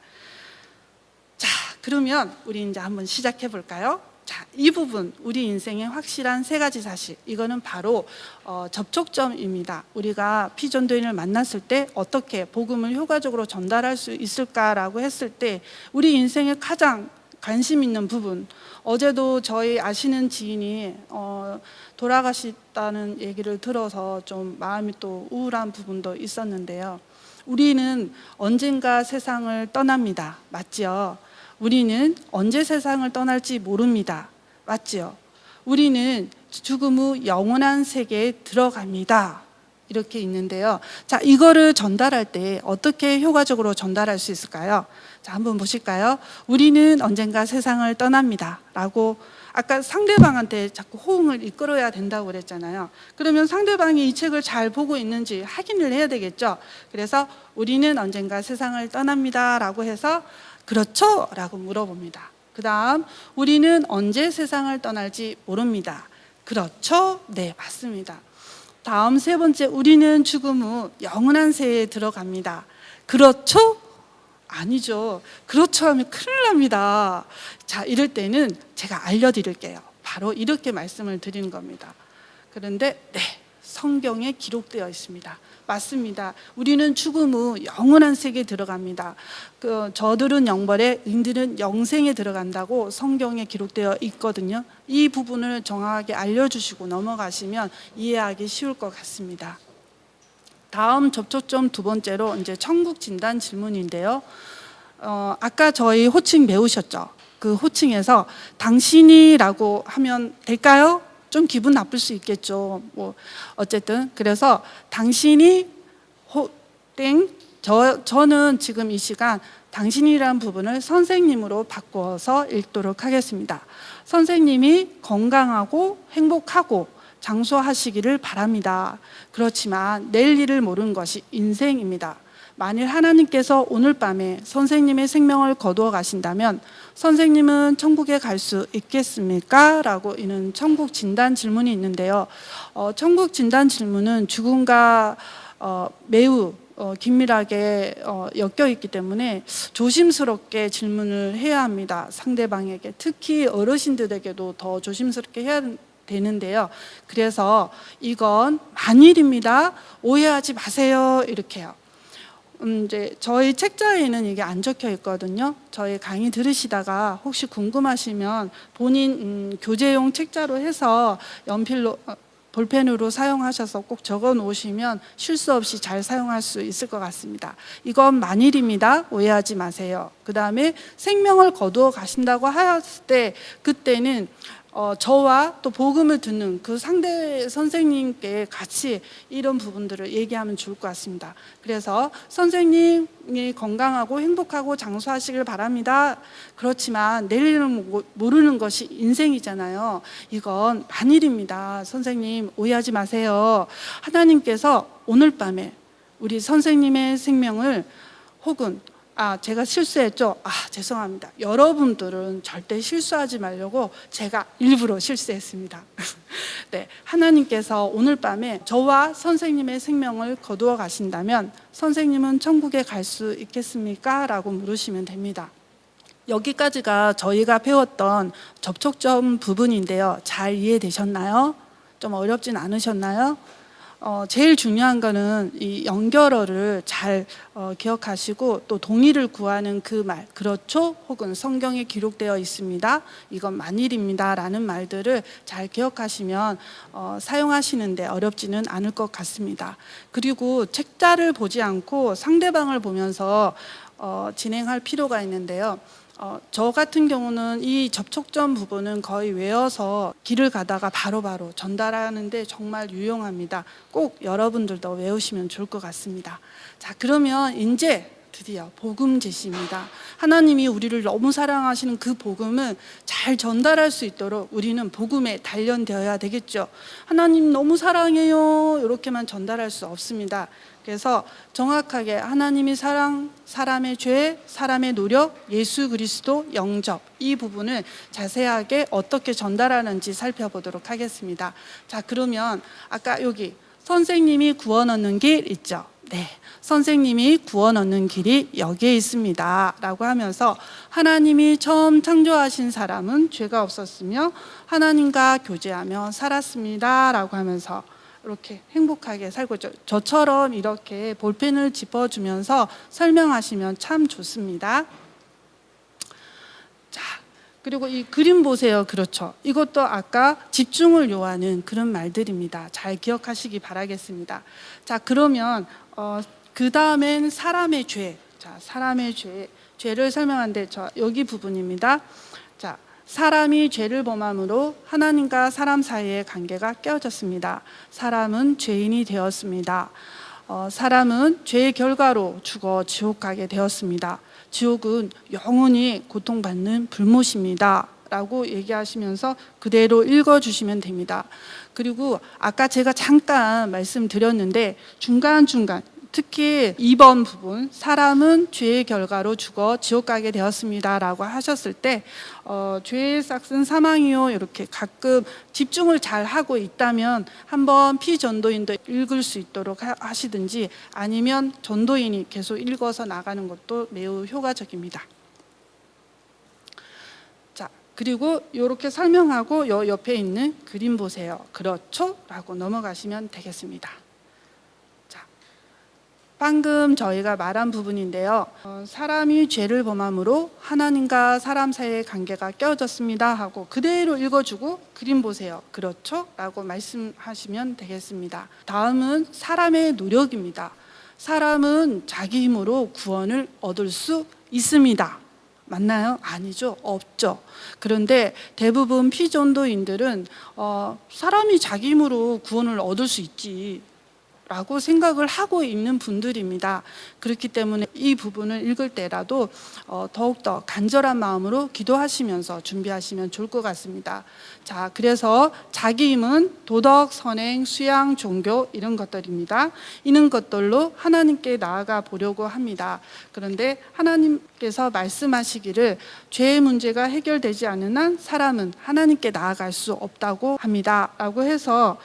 L: 자, 그러면 우리 이제 한번 시작해 볼까요? 자, 이 부분 우리 인생의 확실한 세 가지 사실, 이거는 바로 접촉점입니다. 우리가 피전도인을 만났을 때 어떻게 복음을 효과적으로 전달할 수 있을까라고 했을 때 우리 인생의 가장 관심 있는 부분, 어제도 저희 아시는 지인이 돌아가셨다는 얘기를 들어서 좀 마음이 또 우울한 부분도 있었는데요. 우리는 언젠가 세상을 떠납니다. 맞죠? 우리는 언제 세상을 떠날지 모릅니다. 맞죠? 우리는 죽음 후 영원한 세계에 들어갑니다. 이렇게 있는데요. 자, 이거를 전달할 때 어떻게 효과적으로 전달할 수 있을까요? 자, 한번 보실까요? 우리는 언젠가 세상을 떠납니다. 라고 아까 상대방한테 자꾸 호응을 이끌어야 된다고 그랬잖아요. 그러면 상대방이 이 책을 잘 보고 있는지 확인을 해야 되겠죠. 그래서 우리는 언젠가 세상을 떠납니다. 라고 해서 그렇죠? 라고 물어봅니다. 그 다음 우리는 언제 세상을 떠날지 모릅니다. 그렇죠? 네, 맞습니다. 다음 세 번째, 우리는 죽음 후 영원한 세에 들어갑니다. 그렇죠? 아니죠. 그렇죠 하면 큰일 납니다. 자, 이럴 때는 제가 알려드릴게요. 바로 이렇게 말씀을 드리는 겁니다. 그런데 네, 성경에 기록되어 있습니다. 맞습니다. 우리는 죽음 후 영원한 세계에 들어갑니다. 저들은 영벌에 인들은 영생에 들어간다고 성경에 기록되어 있거든요. 이 부분을 정확하게 알려주시고 넘어가시면 이해하기 쉬울 것 같습니다. 다음 접촉점 두 번째로 이제 천국 진단 질문인데요. 아까 저희 호칭 배우셨죠? 그 호칭에서 당신이라고 하면 될까요? 좀 기분 나쁠 수 있겠죠. 뭐 어쨌든 그래서 당신이 저는 지금 이 시간 당신이라는 부분을 선생님으로 바꿔서 읽도록 하겠습니다. 선생님이 건강하고 행복하고 장수하시기를 바랍니다. 그렇지만 내일 일을 모르는 것이 인생입니다. 만일 하나님께서 오늘 밤에 선생님의 생명을 거두어 가신다면 선생님은 천국에 갈 수 있겠습니까? 라고 이는 천국 진단 질문이 있는데요. 천국 진단 질문은 죽음과 매우 긴밀하게 엮여 있기 때문에 조심스럽게 질문을 해야 합니다. 상대방에게, 특히 어르신들에게도 더 조심스럽게 해야 되는데요. 그래서 이건 만일입니다. 오해하지 마세요. 이렇게요. 이제 저희 책자에는 이게 안 적혀 있거든요. 저희 강의 들으시다가 혹시 궁금하시면 본인 교재용 책자로 해서 연필로 볼펜으로 사용하셔서 꼭 적어 놓으시면 실수 없이 잘 사용할 수 있을 것 같습니다. 이건 만일입니다. 오해하지 마세요. 그 다음에 생명을 거두어 가신다고 하였을 때 그때는 저와 또 복음을 듣는 그 상대 선생님께 같이 이런 부분들을 얘기하면 좋을 것 같습니다. 그래서 선생님이 건강하고 행복하고 장수하시길 바랍니다. 그렇지만 내일은 모르는 것이 인생이잖아요. 이건 만일입니다. 선생님 오해하지 마세요. 하나님께서 오늘 밤에 우리 선생님의 생명을 혹은 제가 실수했죠. 죄송합니다. 여러분들은 절대 실수하지 말려고 제가 일부러 실수했습니다. 네, 하나님께서 오늘 밤에 저와 선생님의 생명을 거두어 가신다면 선생님은 천국에 갈 수 있겠습니까? 라고 물으시면 됩니다. 여기까지가 저희가 배웠던 접촉점 부분인데요. 잘 이해되셨나요? 좀 어렵진 않으셨나요? 제일 중요한 거는 이 연결어를 잘 기억하시고 또 동의를 구하는 그 말, 그렇죠? 혹은 성경에 기록되어 있습니다. 이건 만일입니다. 라는 말들을 잘 기억하시면 사용하시는데 어렵지는 않을 것 같습니다. 그리고 책자를 보지 않고 상대방을 보면서 진행할 필요가 있는데요. 저 같은 경우는 이 접촉점 부분은 거의 외워서 길을 가다가 바로바로 전달하는데 정말 유용합니다. 꼭 여러분들도 외우시면 좋을 것 같습니다. 자, 그러면 이제 드디어 복음 제시입니다. 하나님이 우리를 너무 사랑하시는 그 복음을 잘 전달할 수 있도록 우리는 복음에 단련되어야 되겠죠. 하나님 너무 사랑해요. 이렇게만 전달할 수 없습니다. 그래서 정확하게 하나님의 사랑, 사람의 죄, 사람의 노력, 예수 그리스도 영접 이 부분을 자세하게 어떻게 전달하는지 살펴보도록 하겠습니다. 자, 그러면 아까 여기 선생님이 구원 얻는 길 있죠. 네, 선생님이 구원 얻는 길이 여기에 있습니다 라고 하면서 하나님이 처음 창조하신 사람은 죄가 없었으며 하나님과 교제하며 살았습니다 라고 하면서 이렇게 행복하게 살고 있죠. 저처럼 이렇게 볼펜을 짚어주면서 설명하시면 참 좋습니다. 자, 그리고 이 그림 보세요. 그렇죠. 이것도 아까 집중을 요하는 그런 말들입니다. 잘 기억하시기 바라겠습니다. 자, 그러면 그 다음엔 사람의 죄. 자, 사람의 죄를 설명하는데 여기 부분입니다. 자, 사람이 죄를 범함으로 하나님과 사람 사이의 관계가 깨어졌습니다. 사람은 죄인이 되었습니다. 사람은 죄의 결과로 죽어 지옥 가게 되었습니다. 지옥은 영원히 고통받는 불못입니다 라고 얘기하시면서 그대로 읽어주시면 됩니다. 그리고 아까 제가 잠깐 말씀드렸는데 중간중간 특히 2번 부분 사람은 죄의 결과로 죽어 지옥 가게 되었습니다 라고 하셨을 때 죄의 싹은 사망이요 이렇게 가끔 집중을 잘 하고 있다면 한번 피전도인도 읽을 수 있도록 하시든지 아니면 전도인이 계속 읽어서 나가는 것도 매우 효과적입니다. 자, 그리고 이렇게 설명하고 요 옆에 있는 그림 보세요. 그렇죠? 라고 넘어가시면 되겠습니다. 자, 방금 저희가 말한 부분인데요. 사람이 죄를 범함으로 하나님과 사람 사이의 관계가 깨어졌습니다 하고 그대로 읽어주고 그림 보세요. 그렇죠? 라고 말씀하시면 되겠습니다. 다음은 사람의 노력입니다. 사람은 자기 힘으로 구원을 얻을 수 있습니다. 맞나요? 아니죠. 없죠. 그런데 대부분 피전도인들은 사람이 자기 힘으로 구원을 얻을 수 있지 라고 생각을 하고 있는 분들입니다. 그렇기 때문에 이 부분을 읽을 때라도 더욱더 간절한 마음으로 기도하시면서 준비하시면 좋을 것 같습니다. 자, 그래서 자기 힘은 도덕, 선행, 수양, 종교 이런 것들입니다. 이런 것들로 하나님께 나아가 보려고 합니다. 그런데 하나님께서 말씀하시기를 죄의 문제가 해결되지 않는 한 사람은 하나님께 나아갈 수 없다고 합니다. 라고 해서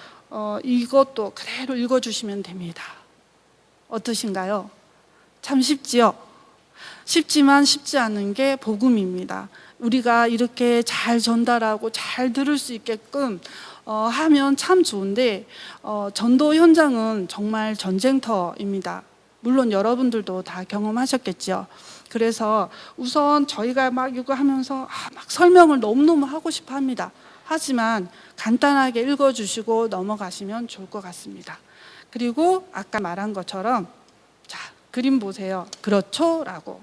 L: 이것도 그대로 읽어주시면 됩니다. 어떠신가요? 참 쉽지요? 쉽지만 쉽지 않은 게 복음입니다. 우리가 이렇게 잘 전달하고 잘 들을 수 있게끔 하면 참 좋은데 전도 현장은 정말 전쟁터입니다. 물론 여러분들도 다 경험하셨겠죠. 그래서 우선 저희가 막 이거 하면서 막 설명을 너무너무 하고 싶어 합니다. 하지만 간단하게 읽어주시고 넘어가시면 좋을 것 같습니다. 그리고 아까 말한 것처럼 자, 그림 보세요. 그렇죠? 라고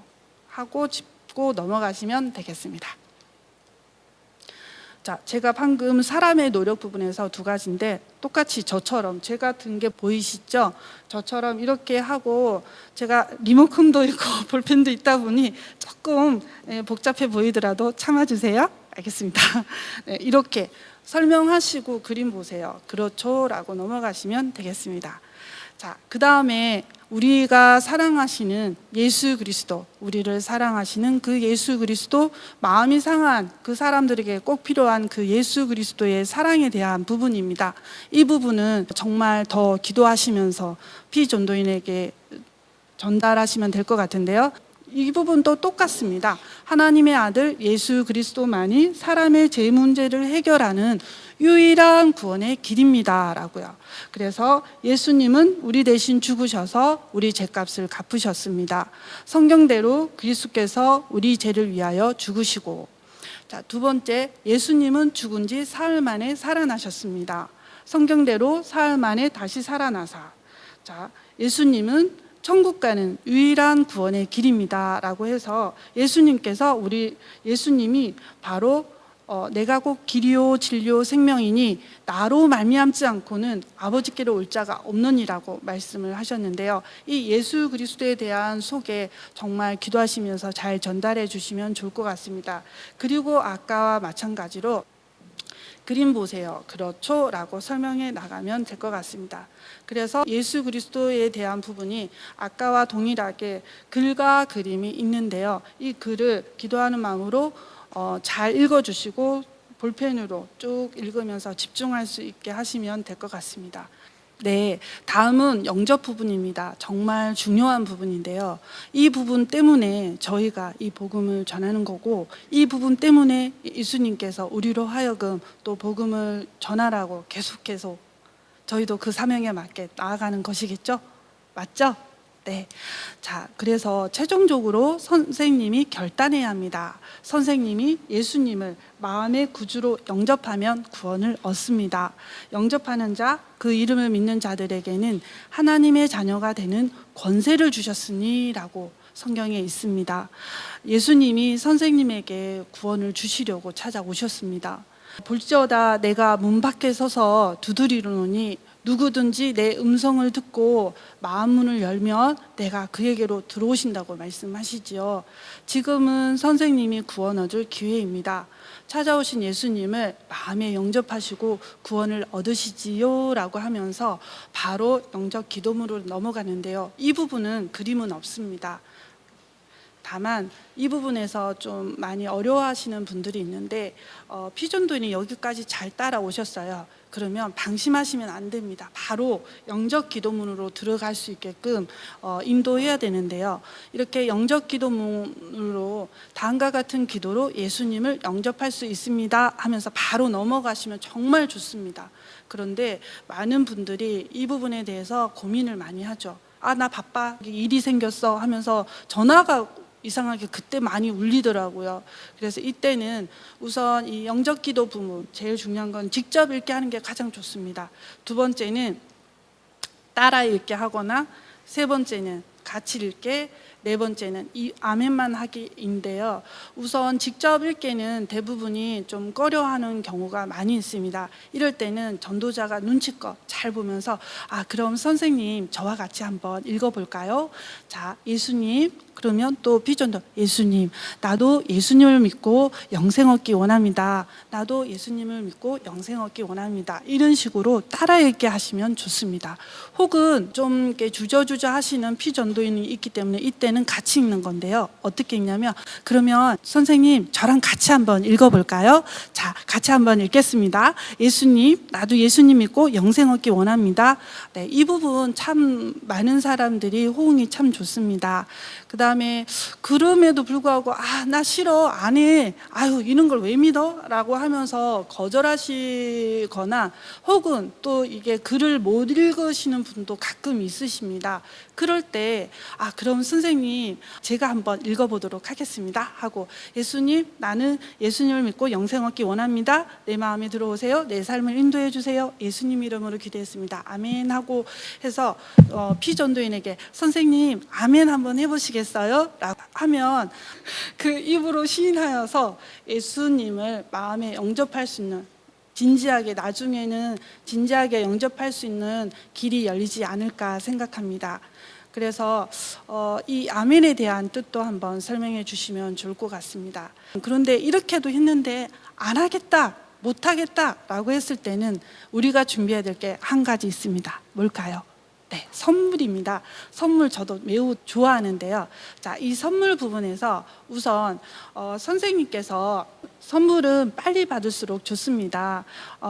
L: 하고 짚고 넘어가시면 되겠습니다. 자, 제가 방금 사람의 노력 부분에서 두 가지인데 똑같이 저처럼 제가 든 게 보이시죠? 저처럼 이렇게 하고 제가 리모컨도 있고 볼펜도 있다 보니 조금 복잡해 보이더라도 참아주세요. 알겠습니다. 네, 이렇게 설명하시고 그림 보세요. 그렇죠? 라고 넘어가시면 되겠습니다. 자, 그 다음에 우리가 사랑하시는 예수 그리스도, 우리를 사랑하시는 그 예수 그리스도, 마음이 상한 그 사람들에게 꼭 필요한 그 예수 그리스도의 사랑에 대한 부분입니다. 이 부분은 정말 더 기도하시면서 피전도인에게 전달하시면 될 것 같은데요. 이 부분도 똑같습니다. 하나님의 아들 예수 그리스도만이 사람의 죄 문제를 해결하는 유일한 구원의 길입니다 라고요. 그래서 예수님은 우리 대신 죽으셔서 우리 죄값을 갚으셨습니다. 성경대로 그리스도께서 우리 죄를 위하여 죽으시고, 자, 두 번째, 예수님은 죽은 지 사흘 만에 살아나셨습니다. 성경대로 사흘 만에 다시 살아나사, 자, 예수님은 천국 가는 유일한 구원의 길입니다 라고 해서 예수님께서 예수님이 바로 내가 곧 길이요 진리요 생명이니 나로 말미암지 않고는 아버지께로 올 자가 없느니라고 말씀을 하셨는데요. 이 예수 그리스도에 대한 소개 정말 기도하시면서 잘 전달해 주시면 좋을 것 같습니다. 그리고 아까와 마찬가지로 그림 보세요. 그렇죠? 라고 설명해 나가면 될 것 같습니다. 그래서 예수 그리스도에 대한 부분이 아까와 동일하게 글과 그림이 있는데요. 이 글을 기도하는 마음으로 잘 읽어주시고 볼펜으로 쭉 읽으면서 집중할 수 있게 하시면 될 것 같습니다. 네, 다음은 영접 부분입니다. 정말 중요한 부분인데요. 이 부분 때문에 저희가 이 복음을 전하는 거고, 이 부분 때문에 예수님께서 우리로 하여금 또 복음을 전하라고 계속해서 저희도 그 사명에 맞게 나아가는 것이겠죠? 맞죠? 네. 자, 그래서 최종적으로 선생님이 결단해야 합니다. 선생님이 예수님을 마음의 구주로 영접하면 구원을 얻습니다. 영접하는 자, 그 이름을 믿는 자들에게는 하나님의 자녀가 되는 권세를 주셨으니 라고 성경에 있습니다. 예수님이 선생님에게 구원을 주시려고 찾아오셨습니다. 볼지어다 내가 문 밖에 서서 두드리노니 누구든지 내 음성을 듣고 마음 문을 열면 내가 그에게로 들어오신다고 말씀하시지요. 지금은 선생님이 구원 얻을 기회입니다. 찾아오신 예수님을 마음에 영접하시고 구원을 얻으시지요 라고 하면서 바로 영접 기도문으로 넘어가는데요. 이 부분은 그림은 없습니다. 다만 이 부분에서 좀 많이 어려워하시는 분들이 있는데 피전도인이 여기까지 잘 따라오셨어요. 그러면 방심하시면 안 됩니다. 바로 영접 기도문으로 들어갈 수 있게끔 인도해야 되는데요. 이렇게 영접 기도문으로 다음과 같은 기도로 예수님을 영접할 수 있습니다 하면서 바로 넘어가시면 정말 좋습니다. 그런데 많은 분들이 이 부분에 대해서 고민을 많이 하죠. 아, 나 바빠, 일이 생겼어 하면서 전화가 이상하게 그때 많이 울리더라고요. 그래서 이때는 우선 이 영접 기도 부문, 제일 중요한 건 직접 읽게 하는 게 가장 좋습니다. 두 번째는 따라 읽게 하거나, 세 번째는 같이 읽게, 네 번째는 이 아멘만 하기인데요. 우선 직접 읽기는 대부분이 좀 꺼려하는 경우가 많이 있습니다. 이럴 때는 전도자가 눈치껏 잘 보면서 아, 그럼 선생님 저와 같이 한번 읽어볼까요? 자, 예수님, 그러면 또 비전도 예수님, 나도 예수님을 믿고 영생 얻기 원합니다. 나도 예수님을 믿고 영생 얻기 원합니다. 이런 식으로 따라 읽게 하시면 좋습니다. 혹은 좀 이렇게 주저주저 하시는 피전도인이 있기 때문에 이때는 같이 읽는 건데요. 어떻게 읽냐면, 그러면 선생님 저랑 같이 한번 읽어볼까요? 자, 같이 한번 읽겠습니다. 예수님, 나도 예수님 믿고 영생 얻기 원합니다. 네, 이 부분 참 많은 사람들이 호응이 참 좋습니다. 그 다음에 그럼에도 불구하고 아, 나 싫어, 안 해, 아유, 이런 걸 왜 믿어? 라고 하면서 거절하시거나, 혹은 또 이게 글을 못 읽으시는 분도 가끔 있으십니다. 그럴 때 아, 그럼 선생님 제가 한번 읽어보도록 하겠습니다 하고, 예수님, 나는 예수님을 믿고 영생 얻기 원합니다. 내 마음에 들어오세요. 내 삶을 인도해 주세요. 예수님 이름으로 기도했습니다. 아멘 하고 해서 피전도인에게 선생님 아멘 한번 해보시겠어요? 라고 하면 그 입으로 시인하여서 예수님을 마음에 영접할 수 있는, 진지하게, 나중에는 진지하게 영접할 수 있는 길이 열리지 않을까 생각합니다. 그래서 이 아멘에 대한 뜻도 한번 설명해 주시면 좋을 것 같습니다. 그런데 이렇게도 했는데 안 하겠다, 못 하겠다 라고 했을 때는 우리가 준비해야 될 게 한 가지 있습니다. 뭘까요? 네, 선물입니다. 선물 저도 매우 좋아하는데요. 자, 이 선물 부분에서 우선 선생님께서 선물은 빨리 받을수록 좋습니다.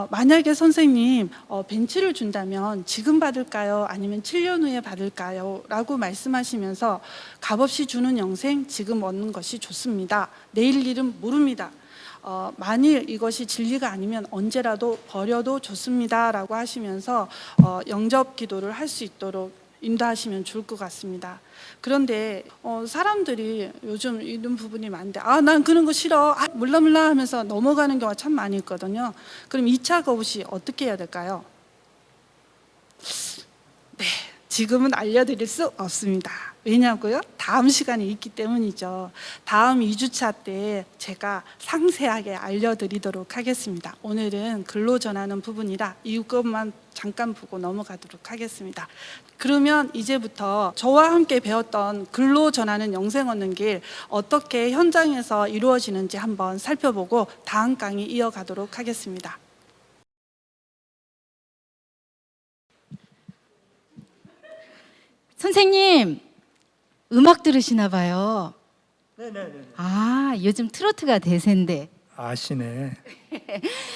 L: 만약에 선생님 벤츠를 준다면 지금 받을까요? 아니면 7년 후에 받을까요? 라고 말씀하시면서 값없이 주는 영생 지금 얻는 것이 좋습니다. 내일 일은 모릅니다. 만일 이것이 진리가 아니면 언제라도 버려도 좋습니다 라고 하시면서 영접 기도를 할 수 있도록 인도하시면 좋을 것 같습니다. 그런데 사람들이 요즘 이런 부분이 많은데 아, 난 그런 거 싫어, 아, 몰라 하면서 넘어가는 경우가 참 많이 있거든요. 그럼 2차 거부시 어떻게 해야 될까요? 네, 지금은 알려드릴 수 없습니다. 왜냐고요? 다음 시간이 있기 때문이죠. 다음 2주차 때 제가 상세하게 알려드리도록 하겠습니다. 오늘은 글로 전하는 부분이라 이것만 잠깐 보고 넘어가도록 하겠습니다. 그러면 이제부터 저와 함께 배웠던 글로 전하는 영생 얻는 길 어떻게 현장에서 이루어지는지 한번 살펴보고 다음 강의 이어가도록 하겠습니다.
H: 선생님, 음악 들으시나 봐요.
C: 네네네.
H: 아, 요즘 트로트가 대세인데.
C: 아시네.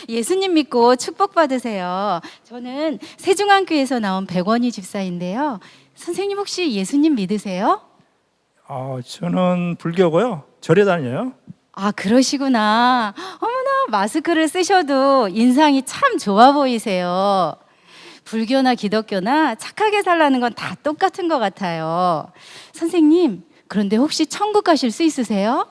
H: 예수님 믿고 축복 받으세요. 저는 세중앙교회에서 나온 백원희 집사인데요. 선생님 혹시 예수님 믿으세요?
C: 저는 불교고요. 절에 다녀요.
H: 아, 그러시구나. 어머나, 마스크를 쓰셔도 인상이 참 좋아 보이세요. 불교나 기독교나 착하게 살라는 건 다 똑같은 것 같아요. 선생님, 그런데 혹시 천국 가실 수 있으세요?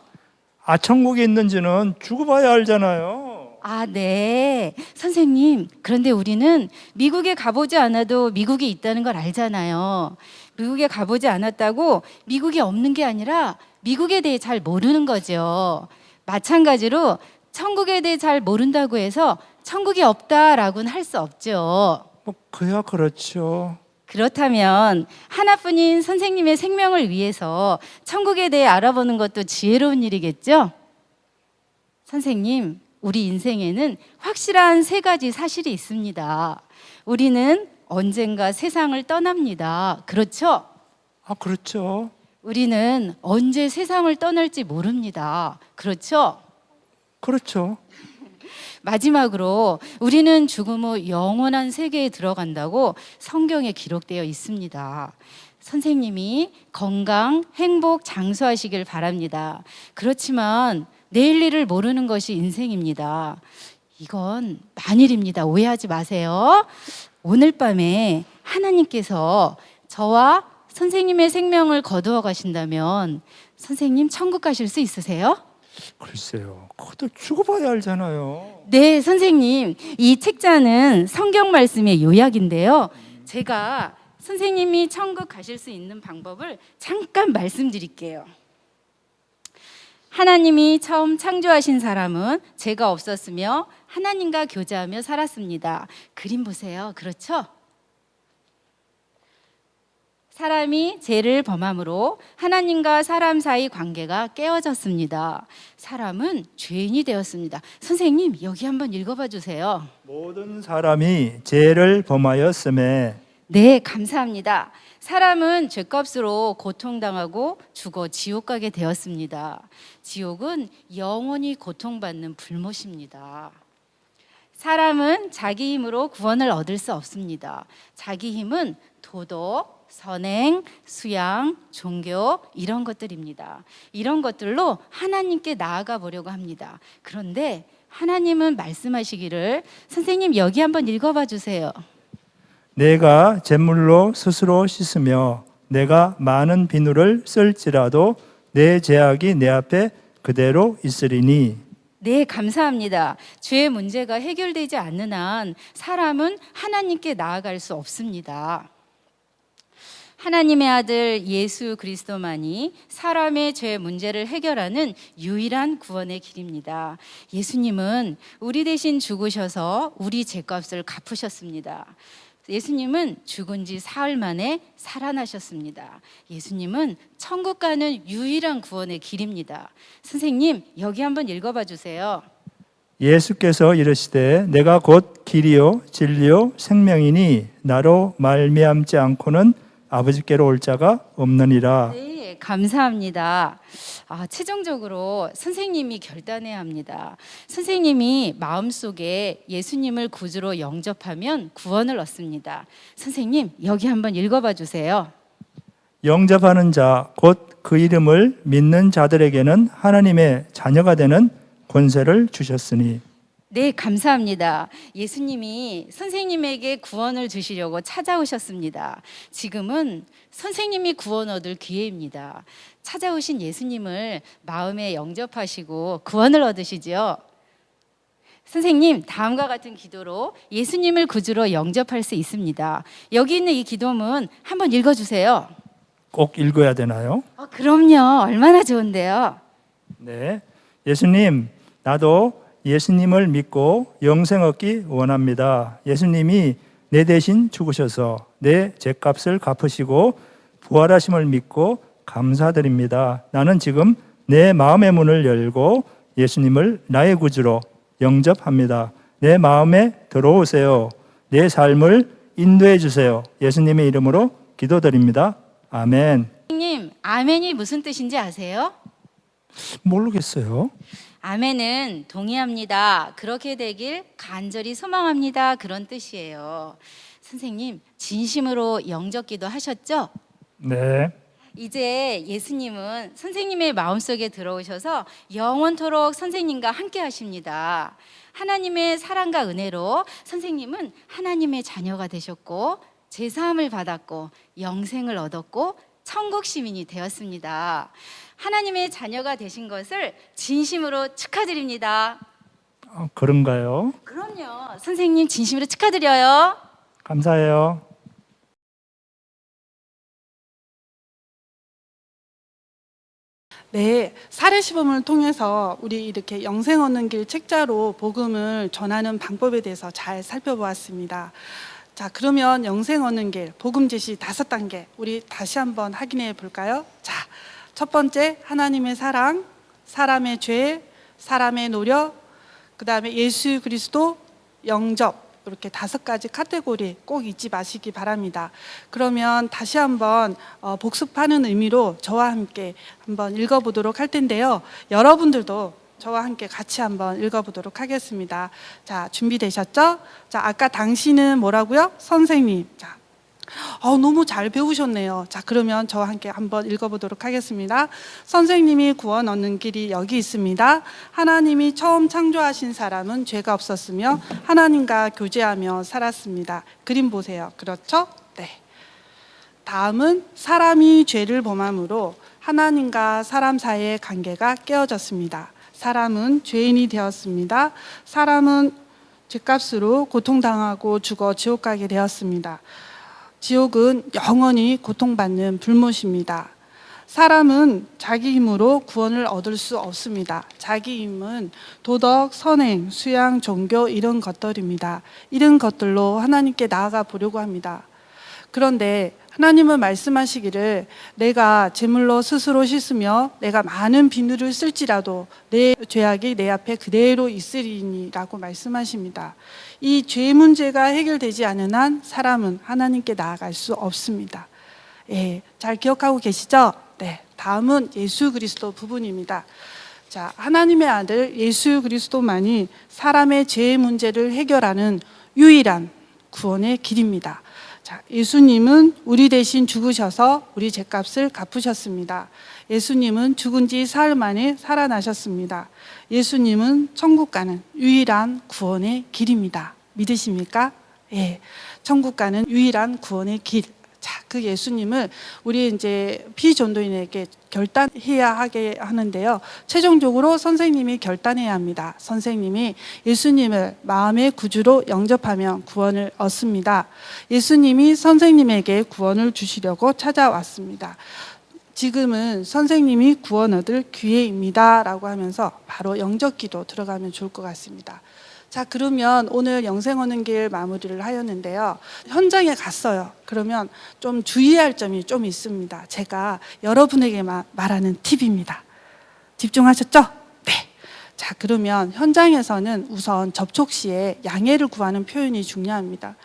C: 천국에 있는지는 죽어 봐야 알잖아요.
H: 아, 네. 선생님, 그런데 우리는 미국에 가보지 않아도 미국이 있다는 걸 알잖아요. 미국에 가보지 않았다고 미국이 없는 게 아니라 미국에 대해 잘 모르는 거죠. 마찬가지로 천국에 대해 잘 모른다고 해서 천국이 없다라고는 할 수 없죠.
C: 그야 그렇죠.
H: 그렇다면 하나뿐인 선생님의 생명을 위해서 천국에 대해 알아보는 것도 지혜로운 일이겠죠? 선생님, 우리 인생에는 확실한 3가지 사실이 있습니다. 우리는 언젠가 세상을 떠납니다. 그렇죠?
C: 그렇죠.
H: 우리는 언제 세상을 떠날지 모릅니다. 그렇죠?
C: 그렇죠.
H: 마지막으로 우리는 죽음 후 영원한 세계에 들어간다고 성경에 기록되어 있습니다. 선생님이 건강, 행복, 장수하시길 바랍니다. 그렇지만 내일 일을 모르는 것이 인생입니다. 이건 만일입니다. 오해하지 마세요. 오늘 밤에 하나님께서 저와 선생님의 생명을 거두어 가신다면 선생님 천국 가실 수 있으세요?
C: 글쎄요, 그것도 죽어봐야 알잖아요.
H: 네, 선생님. 이 책자는 성경 말씀의 요약인데요. 제가 선생님이 천국 가실 수 있는 방법을 잠깐 말씀드릴게요. 하나님이 처음 창조하신 사람은 죄가 없었으며 하나님과 교제하며 살았습니다. 그림 보세요. 그렇죠? 사람이 죄를 범함으로 하나님과 사람 사이 관계가 깨어졌습니다. 사람은 죄인이 되었습니다. 선생님, 여기 한번 읽어봐 주세요.
C: 모든 사람이 죄를 범하였음에.
H: 네, 감사합니다. 사람은 죄값으로 고통당하고 죽어 지옥 가게 되었습니다. 지옥은 영원히 고통받는 불못입니다. 사람은 자기 힘으로 구원을 얻을 수 없습니다. 자기 힘은 도덕, 선행, 수양, 종교 이런 것들입니다. 이런 것들로 하나님께 나아가 보려고 합니다. 그런데 하나님은 말씀하시기를, 선생님 여기 한번 읽어봐 주세요.
C: 내가 잿물로 스스로 씻으며 내가 많은 비누를 쓸지라도 내 죄악이 내 앞에 그대로 있으리니.
H: 네, 감사합니다. 죄의 문제가 해결되지 않는 한 사람은 하나님께 나아갈 수 없습니다. 하나님의 아들 예수 그리스도만이 사람의 죄 문제를 해결하는 유일한 구원의 길입니다. 예수님은 우리 대신 죽으셔서 우리 죄값을 갚으셨습니다. 예수님은 죽은 지 사흘 만에 살아나셨습니다. 예수님은 천국 가는 유일한 구원의 길입니다. 선생님, 여기 한번 읽어봐 주세요.
C: 예수께서 이르시되 내가 곧 길이요 진리요 생명이니 나로 말미암지 않고는 아버지께로 올 자가 없느니라.
H: 네, 감사합니다. 최종적으로 선생님이 결단해야 합니다. 선생님이 마음속에 예수님을 구주로 영접하면 구원을 얻습니다. 선생님, 여기 한번 읽어봐 주세요.
C: 영접하는 자 곧 그 이름을 믿는 자들에게는 하나님의 자녀가 되는 권세를 주셨으니.
H: 네, 감사합니다. 예수님이 선생님에게 구원을 주시려고 찾아오셨습니다. 지금은 선생님이 구원 얻을 기회입니다. 찾아오신 예수님을 마음에 영접하시고 구원을 얻으시죠. 선생님, 다음과 같은 기도로 예수님을 구주로 영접할 수 있습니다. 여기 있는 이 기도문 한번 읽어주세요.
C: 꼭 읽어야 되나요?
H: 그럼요. 얼마나 좋은데요.
C: 네, 예수님, 나도 예수님을 믿고 영생 얻기 원합니다. 예수님이 내 대신 죽으셔서 내 죄값을 갚으시고 부활하심을 믿고 감사드립니다. 나는 지금 내 마음의 문을 열고 예수님을 나의 구주로 영접합니다. 내 마음에 들어오세요. 내 삶을 인도해 주세요. 예수님의 이름으로 기도드립니다. 아멘.
H: 선생님, 아멘이 무슨 뜻인지 아세요?
C: 모르겠어요.
H: 아멘은 동의합니다. 그렇게 되길 간절히 소망합니다. 그런 뜻이에요. 선생님, 진심으로 영접기도 하셨죠?
C: 네.
H: 이제 예수님은 선생님의 마음속에 들어오셔서 영원토록 선생님과 함께 하십니다. 하나님의 사랑과 은혜로 선생님은 하나님의 자녀가 되셨고 제사함을 받았고 영생을 얻었고 천국 시민이 되었습니다. 하나님의 자녀가 되신 것을 진심으로 축하드립니다.
C: 그런가요?
H: 그럼요. 선생님 진심으로 축하드려요.
C: 감사해요.
L: 네, 사례 시범을 통해서 우리 이렇게 영생 얻는 길 책자로 복음을 전하는 방법에 대해서 잘 살펴보았습니다. 자, 그러면 영생 얻는 길 복음 제시 5단계 우리 다시 한번 확인해 볼까요? 자, 첫 번째 하나님의 사랑, 사람의 죄, 사람의 노력, 그 다음에 예수 그리스도, 영접, 이렇게 5가지 카테고리 꼭 잊지 마시기 바랍니다. 그러면 다시 한번 복습하는 의미로 저와 함께 한번 읽어보도록 할 텐데요. 여러분들도 저와 함께 같이 한번 읽어보도록 하겠습니다. 자, 준비되셨죠? 자, 아까 당신은 뭐라고요? 선생님. 자, 너무 잘 배우셨네요. 자, 그러면 저와 함께 한번 읽어보도록 하겠습니다. 선생님이 구원 얻는 길이 여기 있습니다. 하나님이 처음 창조하신 사람은 죄가 없었으며 하나님과 교제하며 살았습니다. 그림 보세요. 그렇죠? 네. 다음은 사람이 죄를 범함으로 하나님과 사람 사이의 관계가 깨어졌습니다. 사람은 죄인이 되었습니다. 사람은 죄값으로 고통당하고 죽어 지옥 가게 되었습니다. 지옥은 영원히 고통받는 불못입니다. 사람은 자기 힘으로 구원을 얻을 수 없습니다. 자기 힘은 도덕, 선행, 수양, 종교 이런 것들입니다. 이런 것들로 하나님께 나아가 보려고 합니다. 그런데 하나님은 말씀하시기를 내가 제물로 스스로 씻으며 내가 많은 비누를 쓸지라도 내 죄악이 내 앞에 그대로 있으리니라고 말씀하십니다. 이 죄 문제가 해결되지 않은 한 사람은 하나님께 나아갈 수 없습니다. 예, 잘 기억하고 계시죠? 네, 다음은 예수 그리스도 부분입니다. 자, 하나님의 아들 예수 그리스도만이 사람의 죄 문제를 해결하는 유일한 구원의 길입니다. 자, 예수님은 우리 대신 죽으셔서 우리 죄값을 갚으셨습니다. 예수님은 죽은 지 사흘 만에 살아나셨습니다. 예수님은 천국 가는 유일한 구원의 길입니다. 믿으십니까? 예, 천국 가는 유일한 구원의 길. 자, 그 예수님을 우리 이제 피전도인에게 결단해야 하게 하는데요. 최종적으로 선생님이 결단해야 합니다. 선생님이 예수님을 마음의 구주로 영접하면 구원을 얻습니다. 예수님이 선생님에게 구원을 주시려고 찾아왔습니다. 지금은 선생님이 구원 얻을 기회입니다. 라고 하면서 바로 영접기도 들어가면 좋을 것 같습니다. 자, 그러면 오늘 영생 얻는 길 마무리를 하였는데요. 현장에 갔어요. 그러면 좀 주의할 점이 좀 있습니다. 제가 여러분에게 말하는 팁입니다. 집중하셨죠? 네. 자, 그러면 현장에서는 우선 접촉 시에 양해를 구하는 표현이 중요합니다.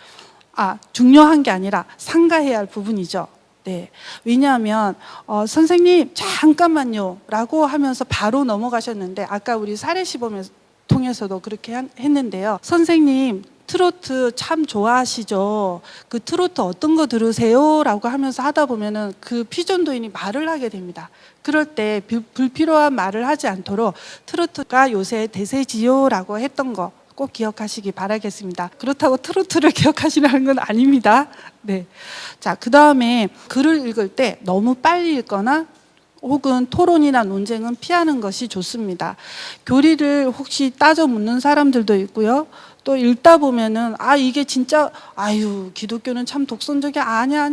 L: 중요한 게 아니라 상가해야 할 부분이죠. 네. 왜냐하면 선생님 잠깐만요 라고 하면서 바로 넘어가셨는데 아까 우리 사례 시범에서 통해서도 그렇게 했는데요. 선생님 트로트 참 좋아하시죠? 그 트로트 어떤 거 들으세요? 라고 하면서 하다 보면은 그 피전도인이 말을 하게 됩니다. 그럴 때 불필요한 말을 하지 않도록 트로트가 요새 대세지요? 라고 했던 거 꼭 기억하시기 바라겠습니다. 그렇다고 트로트를 기억하시라는 건 아닙니다. 네. 자, 그 다음에 글을 읽을 때 너무 빨리 읽거나 혹은 토론이나 논쟁은 피하는 것이 좋습니다. 교리를 혹시 따져 묻는 사람들도 있고요. 또 읽다 보면은 이게 진짜 기독교는 참 독선적이 아니야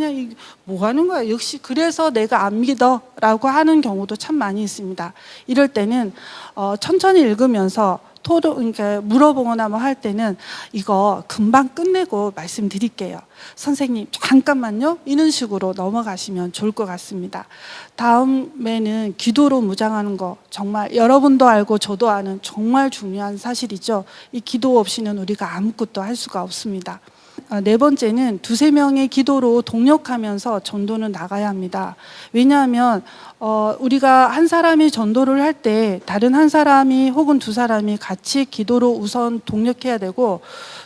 L: 뭐 하는 거야 역시 그래서 내가 안 믿어라고 하는 경우도 참 많이 있습니다. 이럴 때는 천천히 읽으면서 그러니까 물어보거나 뭐 할 때는 이거 금방 끝내고 말씀드릴게요. 선생님 잠깐만요. 이런 식으로 넘어가시면 좋을 것 같습니다. 다음에는 기도로 무장하는 거 정말 여러분도 알고 저도 아는 정말 중요한 사실이죠. 이 기도 없이는 우리가 아무것도 할 수가 없습니다. 네 번째는 두세 명의 기도로 동력하면서 전도는 나가야 합니다. 왜냐하면 우리가 한 사람이 전도를 할 때 다른 한 사람이 혹은 두 사람이 같이 기도로 우선 동력해야 되고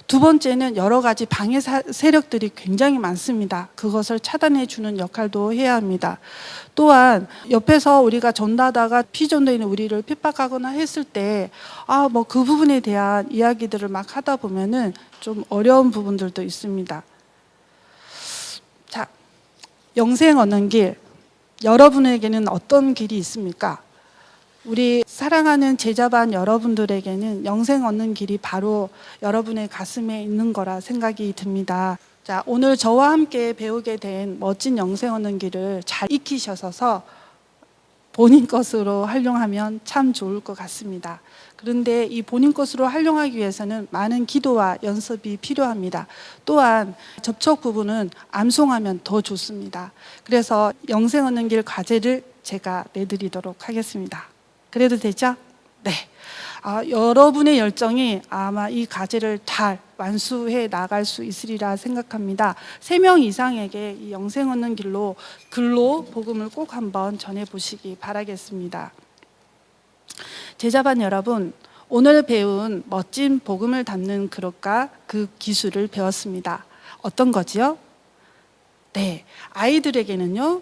L: 두 번째는 여러 가지 방해 세력들이 굉장히 많습니다. 그것을 차단해 주는 역할도 해야 합니다. 또한 옆에서 우리가 전도하다가 피전도인이 우리를 핍박하거나 했을 때 뭐 그 부분에 대한 이야기들을 막 하다 보면은 좀 어려운 부분들도 있습니다. 자, 영생 얻는 길 여러분에게는 어떤 길이 있습니까? 우리 사랑하는 제자반 여러분들에게는 영생 얻는 길이 바로 여러분의 가슴에 있는 거라 생각이 듭니다. 자, 오늘 저와 함께 배우게 된 멋진 영생 얻는 길을 잘 익히셔서 본인 것으로 활용하면 참 좋을 것 같습니다. 그런데 이 본인 것으로 활용하기 위해서는 많은 기도와 연습이 필요합니다. 또한 접촉 부분은 암송하면 더 좋습니다. 그래서 영생 얻는 길 과제를 제가 내드리도록 하겠습니다. 그래도 되죠? 네. 여러분의 열정이 아마 이 과제를 잘 완수해 나갈 수 있으리라 생각합니다. 3명 이상에게 이 영생 얻는 글로 복음을 꼭 한번 전해 보시기 바라겠습니다. 제자반 여러분, 오늘 배운 멋진 복음을 담는 그릇과 그 기술을 배웠습니다. 어떤 거지요? 네, 아이들에게는요.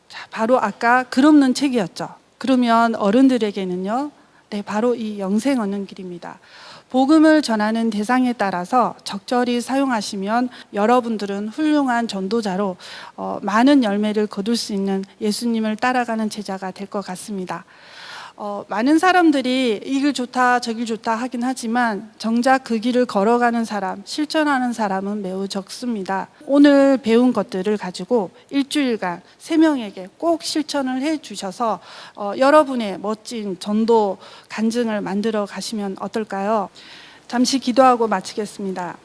L: 자, 바로 아까 글 없는 책이었죠. 그러면 어른들에게는요. 네, 바로 이 영생 얻는 길입니다. 복음을 전하는 대상에 따라서 적절히 사용하시면 여러분들은 훌륭한 전도자로 많은 열매를 거둘 수 있는 예수님을 따라가는 제자가 될 것 같습니다. 많은 사람들이 이 길 좋다 저 길 좋다 하긴 하지만 정작 그 길을 걸어가는 사람, 실천하는 사람은 매우 적습니다. 오늘 배운 것들을 가지고 일주일간 3명에게 꼭 실천을 해 주셔서 여러분의 멋진 전도 간증을 만들어 가시면 어떨까요? 잠시 기도하고 마치겠습니다.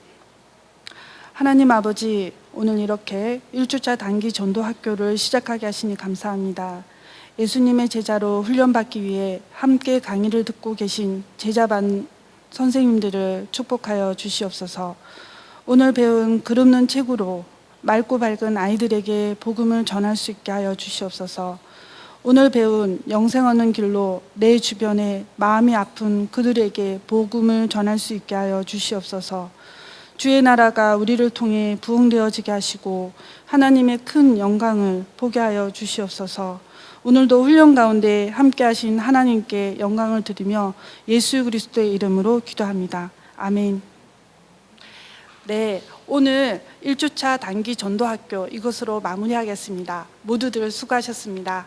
L: 하나님 아버지, 오늘 이렇게 1주차 단기 전도 학교를 시작하게 하시니 감사합니다. 예수님의 제자로 훈련받기 위해 함께 강의를 듣고 계신 제자반 선생님들을 축복하여 주시옵소서. 오늘 배운 글 없는 책으로 맑고 밝은 아이들에게 복음을 전할 수 있게 하여 주시옵소서. 오늘 배운 영생 얻는 길로 내 주변에 마음이 아픈 그들에게 복음을 전할 수 있게 하여 주시옵소서. 주의 나라가 우리를 통해 부흥되어지게 하시고 하나님의 큰 영광을 보게 하여 주시옵소서. 오늘도 훈련 가운데 함께 하신 하나님께 영광을 드리며 예수 그리스도의 이름으로 기도합니다. 아멘. 네, 오늘 1주차 단기 전도학교 이것으로 마무리하겠습니다. 모두들 수고하셨습니다.